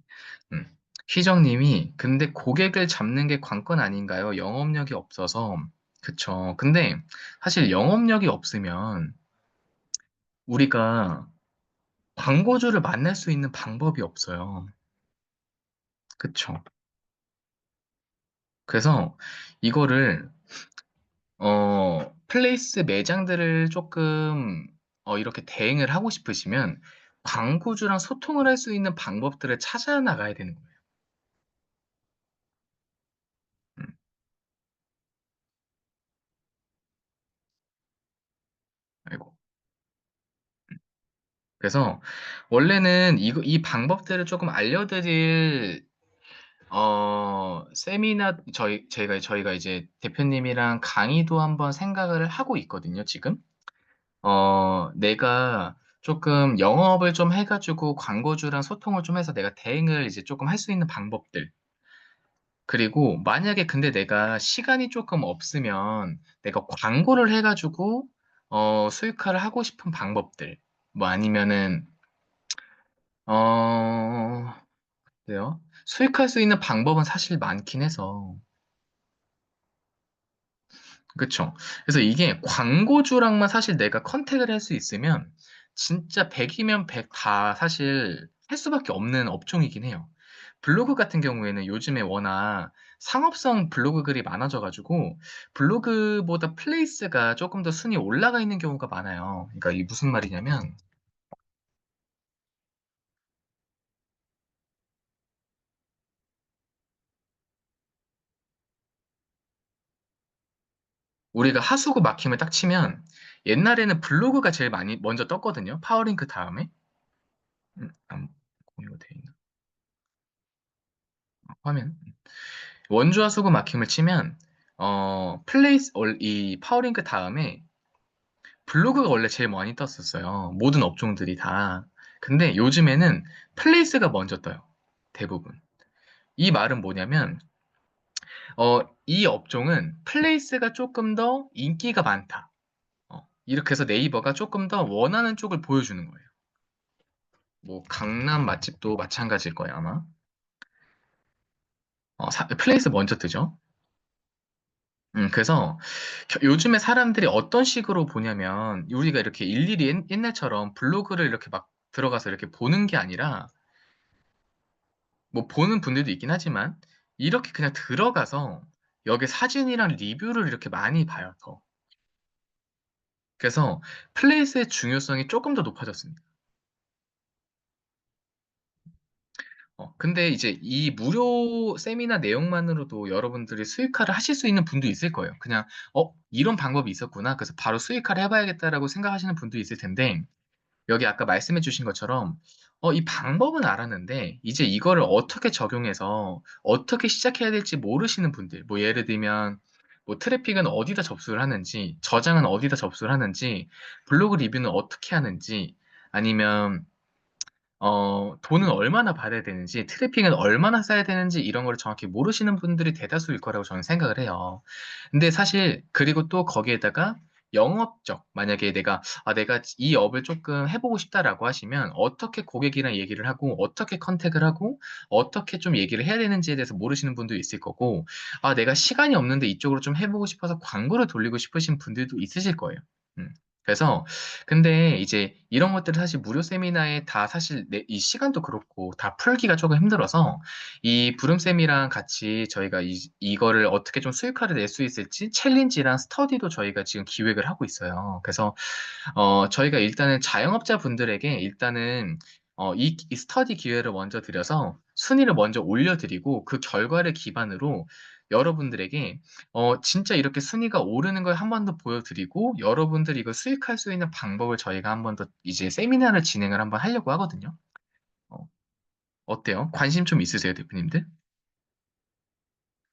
음. 희정님이, 근데 고객을 잡는 게 관건 아닌가요? 영업력이 없어서. 그쵸. 근데 사실 영업력이 없으면 우리가 광고주를 만날 수 있는 방법이 없어요. 그쵸. 그래서 이거를, 플레이스 매장들을 조금, 이렇게 대행을 하고 싶으시면 광고주랑 소통을 할 수 있는 방법들을 찾아 나가야 되는 거예요. 음, 아이고. 그래서 원래는 이 방법들을 조금 알려드릴 저희가 이제 대표님이랑 강의도 한번 생각을 하고 있거든요, 지금. 내가 조금 영업을 좀 해가지고 광고주랑 소통을 좀 해서 내가 대행을 이제 조금 할 수 있는 방법들. 그리고 만약에 근데 내가 시간이 조금 없으면 내가 광고를 해가지고 수익화를 하고 싶은 방법들. 뭐 아니면은 어, 그래요? 수익할 수 있는 방법은 사실 많긴 해서. 그쵸? 그래서 이게 광고주랑만 사실 내가 컨택을 할 수 있으면 진짜 100이면 100 다 사실 할 수밖에 없는 업종이긴 해요. 블로그 같은 경우에는 요즘에 워낙 상업성 블로그 글이 많아져가지고 블로그보다 플레이스가 조금 더 순위 올라가 있는 경우가 많아요. 그러니까 이게 무슨 말이냐면, 우리가 하수구 막힘을 딱 치면 옛날에는 블로그가 제일 많이 먼저 떴거든요. 파워링크 다음에. 공유가 돼 있나? 화면. 원주 하수구 막힘을 치면 이 파워링크 다음에 블로그가 원래 제일 많이 떴었어요. 모든 업종들이 다. 근데 요즘에는 플레이스가 먼저 떠요. 대부분. 이 말은 뭐냐면 이 업종은 플레이스가 조금 더 인기가 많다. 이렇게 해서 네이버가 조금 더 원하는 쪽을 보여주는 거예요. 뭐 강남 맛집도 마찬가지일 거예요, 아마. 플레이스 먼저 뜨죠. 그래서 요즘에 사람들이 어떤 식으로 보냐면 우리가 이렇게 일일이 옛날처럼 블로그를 이렇게 막 들어가서 이렇게 보는 게 아니라 뭐 보는 분들도 있긴 하지만 이렇게 그냥 들어가서 여기 사진이랑 리뷰를 이렇게 많이 봐요, 더. 그래서 플레이스의 중요성이 조금 더 높아졌습니다. 근데 이제 이 무료 세미나 내용만으로도 여러분들이 수익화를 하실 수 있는 분도 있을 거예요. 그냥, 이런 방법이 있었구나. 그래서 바로 수익화를 해봐야겠다라고 생각하시는 분도 있을 텐데, 여기 아까 말씀해 주신 것처럼, 이 방법은 알았는데, 이제 이거를 어떻게 적용해서 어떻게 시작해야 될지 모르시는 분들, 뭐 예를 들면, 뭐 트래픽은 어디다 접수를 하는지, 저장은 어디다 접수를 하는지, 블로그 리뷰는 어떻게 하는지, 아니면 돈은 얼마나 받아야 되는지, 트래픽은 얼마나 쌓아야 되는지, 이런 걸 정확히 모르시는 분들이 대다수일 거라고 저는 생각을 해요. 근데 사실, 그리고 또 거기에다가 영업적, 만약에 내가 이 업을 조금 해보고 싶다라고 하시면, 어떻게 고객이랑 얘기를 하고, 어떻게 컨택을 하고, 어떻게 좀 얘기를 해야 되는지에 대해서 모르시는 분도 있을 거고, 내가 시간이 없는데 이쪽으로 좀 해보고 싶어서 광고를 돌리고 싶으신 분들도 있으실 거예요. 그래서 근데 이제 이런 것들을 사실 무료 세미나에 다 사실 이 시간도 그렇고 다 풀기가 조금 힘들어서 이 부름쌤이랑 같이 저희가 이거를 어떻게 좀 수익화를 낼 수 있을지 챌린지랑 스터디도 저희가 지금 기획을 하고 있어요. 그래서 저희가 일단은 자영업자분들에게 일단은 이 스터디 기회를 먼저 드려서 순위를 먼저 올려드리고 그 결과를 기반으로 여러분들에게 진짜 이렇게 순위가 오르는 걸 한 번 더 보여드리고 여러분들이 이걸 수익할 수 있는 방법을 저희가 한 번 더 이제 세미나를 진행을 한번 하려고 하거든요. 어, 어때요? 관심 좀 있으세요, 대표님들?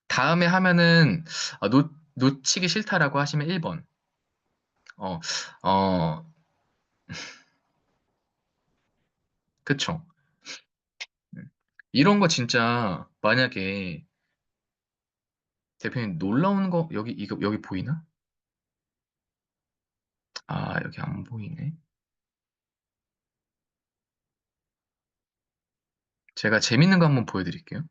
다음에 하면은 놓치기 싫다라고 하시면 1번. 어, 어, 그쵸. 음. 이런 거 진짜 만약에 대표님 놀라운 거 여기 보이나? 여기 안 보이네. 제가 재밌는 거 한번 보여드릴게요.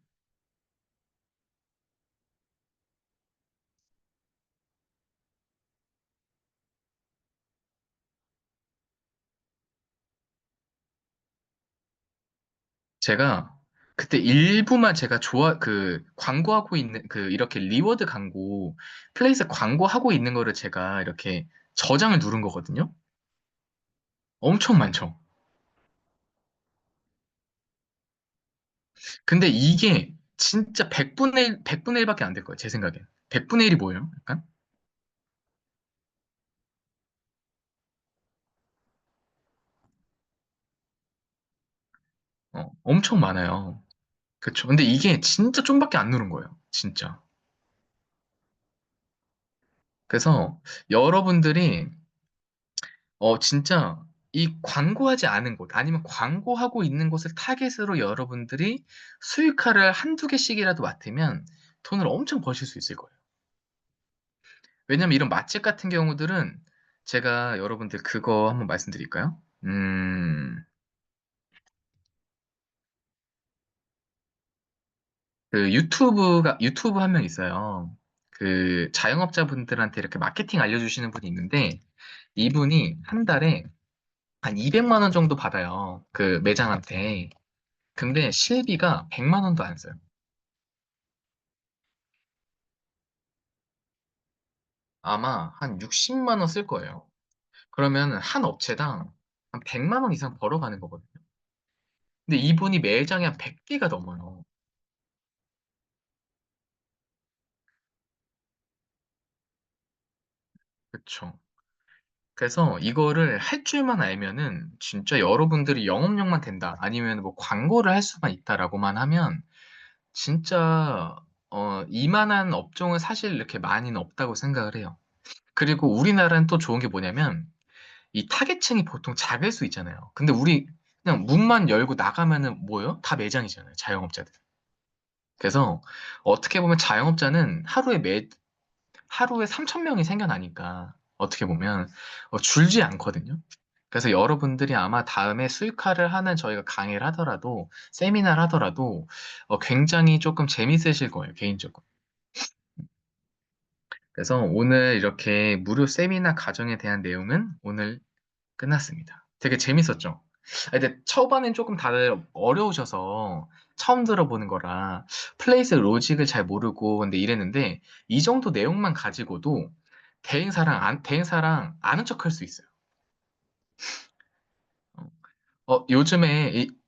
제가 그때 일부만 제가 광고하고 있는 이렇게 리워드 광고 플레이스 광고하고 있는 거를 제가 이렇게 저장을 누른 거거든요. 엄청 많죠. 근데 이게 진짜 100분의 1밖에 안 될 거예요. 제 생각엔. 100분의 1이 뭐예요? 약간? 엄청 많아요. 그쵸. 근데 이게 진짜 좀밖에 안 누른 거예요. 진짜. 그래서 여러분들이 진짜 이 광고하지 않은 곳 아니면 광고하고 있는 곳을 타겟으로 여러분들이 수익화를 한두 개씩이라도 맡으면 돈을 엄청 버실 수 있을 거예요. 왜냐면 이런 맛집 같은 경우들은 제가 여러분들 그거 한번 말씀드릴까요? 유튜브 한 명 있어요. 그 자영업자분들한테 이렇게 마케팅 알려주시는 분이 있는데 이분이 한 달에 한 200만 원 정도 받아요. 그 매장한테. 근데 실비가 100만 원도 안 써요. 아마 한 60만 원 쓸 거예요. 그러면 한 업체당 한 100만 원 이상 벌어가는 거거든요. 근데 이분이 매장에 한 100개가 넘어요. 그쵸. 그래서 이거를 할 줄만 알면은 진짜 여러분들이 영업력만 된다. 아니면 뭐 광고를 할 수만 있다라고만 하면 진짜 이만한 업종은 사실 이렇게 많이는 없다고 생각을 해요. 그리고 우리나라는 또 좋은 게 뭐냐면 이 타겟층이 보통 작을 수 있잖아요. 근데 우리 그냥 문만 열고 나가면은 뭐예요? 다 매장이잖아요. 자영업자들. 그래서 어떻게 보면 자영업자는 하루에 3천 명이 생겨나니까 어떻게 보면 줄지 않거든요. 그래서 여러분들이 아마 다음에 수익화를 하는 저희가 강의를 하더라도 세미나를 하더라도 굉장히 조금 재밌으실 거예요, 개인적으로. 그래서 오늘 이렇게 무료 세미나 과정에 대한 내용은 오늘 끝났습니다. 되게 재밌었죠? 근데 초반엔 조금 다들 어려우셔서 처음 들어보는 거라 플레이스 로직을 잘 모르고 근데 이랬는데 이 정도 내용만 가지고도 대행사랑 아는 척 할 수 있어요.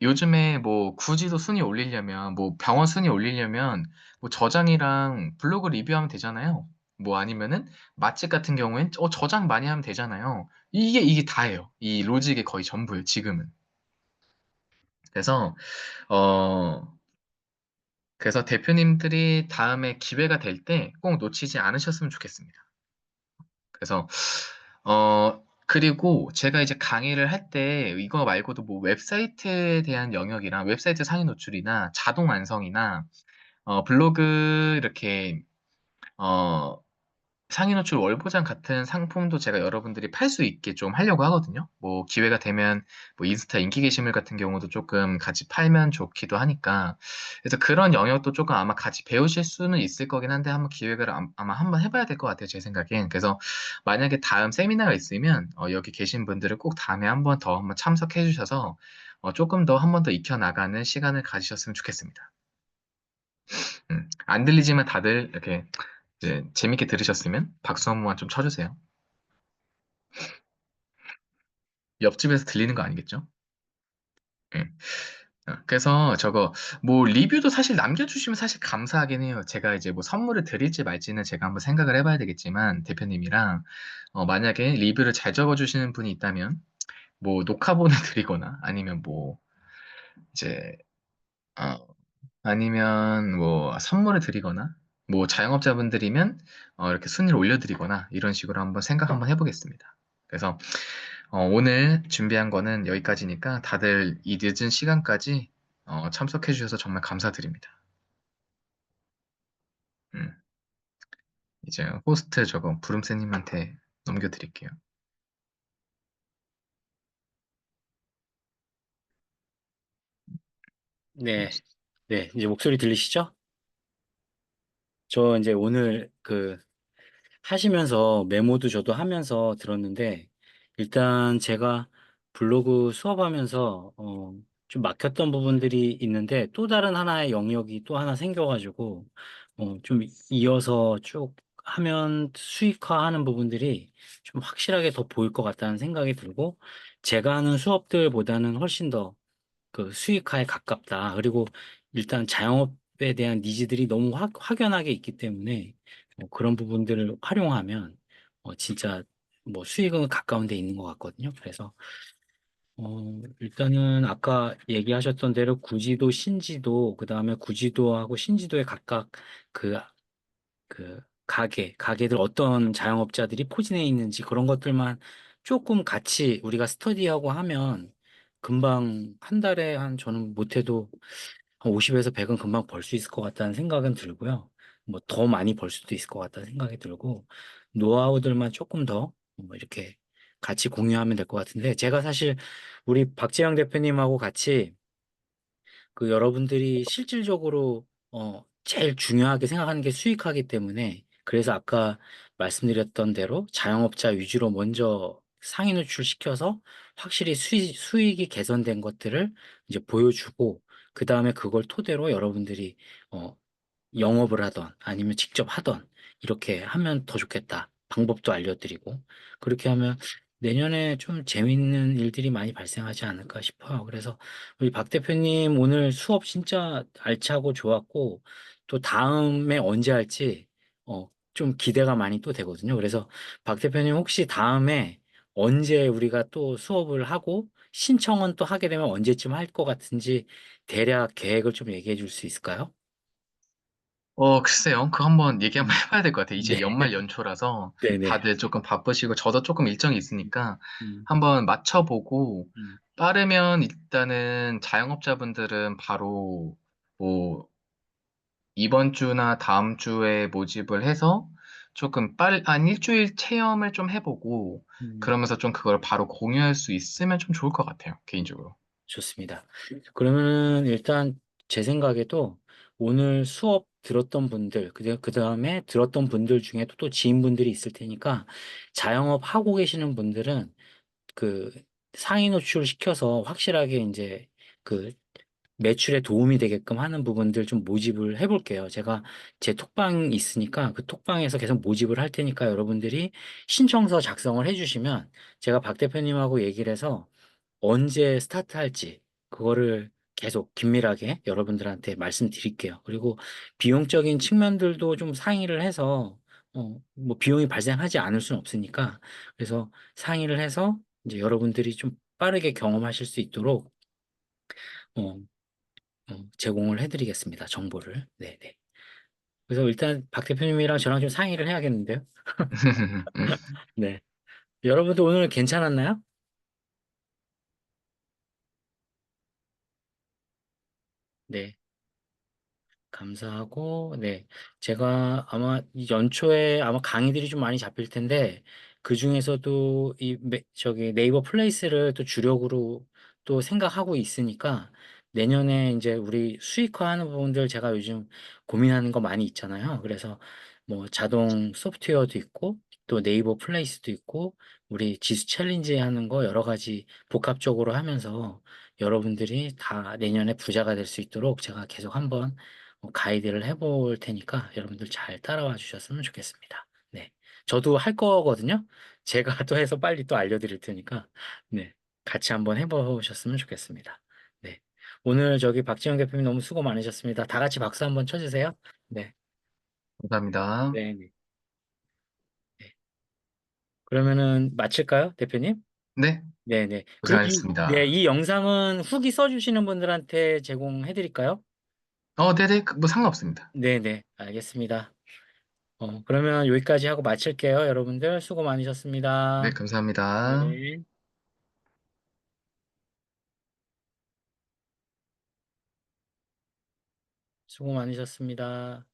요즘에 뭐 구지도 순위 올리려면, 뭐 병원 순위 올리려면, 뭐 저장이랑 블로그 리뷰하면 되잖아요. 뭐 아니면은 맛집 같은 경우엔 저장 많이 하면 되잖아요. 이게 다예요. 이 로직의 거의 전부예요, 지금은. 그래서, 어, 그래서 대표님들이 다음에 기회가 될 때 꼭 놓치지 않으셨으면 좋겠습니다. 그래서 그리고 제가 이제 강의를 할 때 이거 말고도 뭐 웹사이트에 대한 영역이랑 웹사이트 상위 노출이나 자동 완성이나 블로그 이렇게 어, 상위 노출 월보장 같은 상품도 제가 여러분들이 팔 수 있게 좀 하려고 하거든요. 뭐 기회가 되면 뭐 인스타 인기 게시물 같은 경우도 조금 같이 팔면 좋기도 하니까. 그래서 그런 영역도 조금 아마 같이 배우실 수는 있을 거긴 한데 한번 기획을 아마 한번 해봐야 될 것 같아요. 제 생각엔. 그래서 만약에 다음 세미나가 있으면 여기 계신 분들은 꼭 다음에 한번 참석해 주셔서 조금 더 한 번 더 익혀나가는 시간을 가지셨으면 좋겠습니다. 안 들리지만 다들 이렇게 이제 재밌게 들으셨으면 박수 한 번만 좀 쳐주세요. 옆집에서 들리는 거 아니겠죠? 예. 그래서 저거 뭐 리뷰도 사실 남겨주시면 사실 감사하긴 해요. 제가 이제 뭐 선물을 드릴지 말지는 제가 한번 생각을 해봐야 되겠지만 대표님이랑 만약에 리뷰를 잘 적어주시는 분이 있다면 뭐 녹화본을 드리거나 아니면 뭐 이제 어, 아니면 뭐 선물을 드리거나 뭐 자영업자분들이면 이렇게 순위를 올려드리거나 이런 식으로 한번 생각 한번 해보겠습니다. 그래서 오늘 준비한 거는 여기까지니까 다들 이 늦은 시간까지 참석해 주셔서 정말 감사드립니다. 음, 이제 호스트 저거 부름새님한테 넘겨드릴게요. 네, 네, 이제 목소리 들리시죠? 저 이제 오늘 하시면서 메모도 저도 하면서 들었는데, 일단 제가 블로그 수업하면서, 좀 막혔던 부분들이 있는데, 또 다른 하나의 영역이 또 하나 생겨가지고, 좀 이어서 쭉 하면 수익화하는 부분들이 좀 확실하게 더 보일 것 같다는 생각이 들고, 제가 하는 수업들보다는 훨씬 더 수익화에 가깝다. 그리고 일단 자영업에 대한 니즈들이 너무 확연하게 있기 때문에 그런 부분들을 활용하면 진짜 뭐 수익은 가까운 데 있는 것 같거든요. 그래서 일단은 아까 얘기하셨던 대로 구지도, 신지도, 그다음에 구지도하고 신지도에 각각 그, 가게들 어떤 자영업자들이 포진해 있는지 그런 것들만 조금 같이 우리가 스터디하고 하면 금방 한 달에 저는 못해도 한 50에서 100은 금방 벌 수 있을 것 같다는 생각은 들고요. 뭐 더 많이 벌 수도 있을 것 같다는 생각이 들고, 노하우들만 조금 더 이렇게 같이 공유하면 될 것 같은데, 제가 사실 우리 박재영 대표님하고 같이 여러분들이 실질적으로 제일 중요하게 생각하는 게 수익하기 때문에 그래서 아까 말씀드렸던 대로 자영업자 위주로 먼저 상위 노출시켜서 확실히 수익이 개선된 것들을 이제 보여주고 그 다음에 그걸 토대로 여러분들이 어, 영업을 하던 아니면 직접 하던 이렇게 하면 더 좋겠다. 방법도 알려드리고 그렇게 하면 내년에 좀 재밌는 일들이 많이 발생하지 않을까 싶어요. 그래서 우리 박 대표님 오늘 수업 진짜 알차고 좋았고 또 다음에 언제 할지 좀 기대가 많이 또 되거든요. 그래서 박 대표님 혹시 다음에 언제 우리가 또 수업을 하고 신청은 또 하게 되면 언제쯤 할 것 같은지 대략 계획을 좀 얘기해 줄 수 있을까요? 글쎄요. 그거 한번 얘기 한번 해봐야 될 것 같아요. 네, 이제 연말 연초라서 네네. 다들 조금 바쁘시고 저도 조금 일정이 있으니까 음, 한번 맞춰보고 음, 빠르면 일단은 자영업자분들은 바로 뭐 이번 주나 다음 주에 모집을 해서 조금 한 일주일 체험을 좀 해보고 음. 그러면서 좀 그걸 바로 공유할 수 있으면 좀 좋을 것 같아요. 개인적으로. 좋습니다. 그러면은 일단 제 생각에도 오늘 수업 들었던 분들, 그 다음에 들었던 분들 중에 또 지인분들이 있을 테니까 자영업 하고 계시는 분들은 그 상위 노출 시켜서 확실하게 이제 그 매출에 도움이 되게끔 하는 부분들 좀 모집을 해볼게요. 제가 제 톡방이 있으니까 그 톡방에서 계속 모집을 할 테니까 여러분들이 신청서 작성을 해주시면 제가 박 대표님하고 얘기를 해서 언제 스타트할지 그거를 계속 긴밀하게 여러분들한테 말씀드릴게요. 그리고 비용적인 측면들도 좀 상의를 해서 뭐 비용이 발생하지 않을 수는 없으니까 그래서 상의를 해서 이제 여러분들이 좀 빠르게 경험하실 수 있도록 어, 제공을 해드리겠습니다. 정보를. 네네. 그래서 일단 박 대표님이랑 저랑 좀 상의를 해야겠는데요. 네. 여러분들 오늘 괜찮았나요? 네. 감사하고, 네. 제가 아마 이 연초에 아마 강의들이 좀 많이 잡힐 텐데, 그 중에서도 저기 네이버 플레이스를 또 주력으로 또 생각하고 있으니까, 내년에 이제 우리 수익화 하는 부분들 제가 요즘 고민하는 거 많이 있잖아요. 그래서 뭐 자동 소프트웨어도 있고, 또 네이버 플레이스도 있고, 우리 지수 챌린지 하는 거 여러 가지 복합적으로 하면서 여러분들이 다 내년에 부자가 될 수 있도록 제가 계속 한번 가이드를 해볼 테니까 여러분들 잘 따라와 주셨으면 좋겠습니다. 네. 저도 할 거거든요. 제가 또 해서 빨리 또 알려드릴 테니까, 네. 같이 한번 해보셨으면 좋겠습니다. 네. 오늘 저기 박지영 대표님 너무 수고 많으셨습니다. 다 같이 박수 한번 쳐주세요. 네. 감사합니다. 네. 네. 네. 그러면은 마칠까요, 대표님? 네, 네네. 그리고 네, 고생하셨습니다. 이 영상은 후기 써주시는 분들한테 제공해드릴까요? 네네, 뭐 상관없습니다. 네네. 알겠습니다. 그러면 여기까지 하고 마칠게요. 여러분들 수고 네, 많으셨습니다. 감사합니다. 네. 수고 많으셨습니다.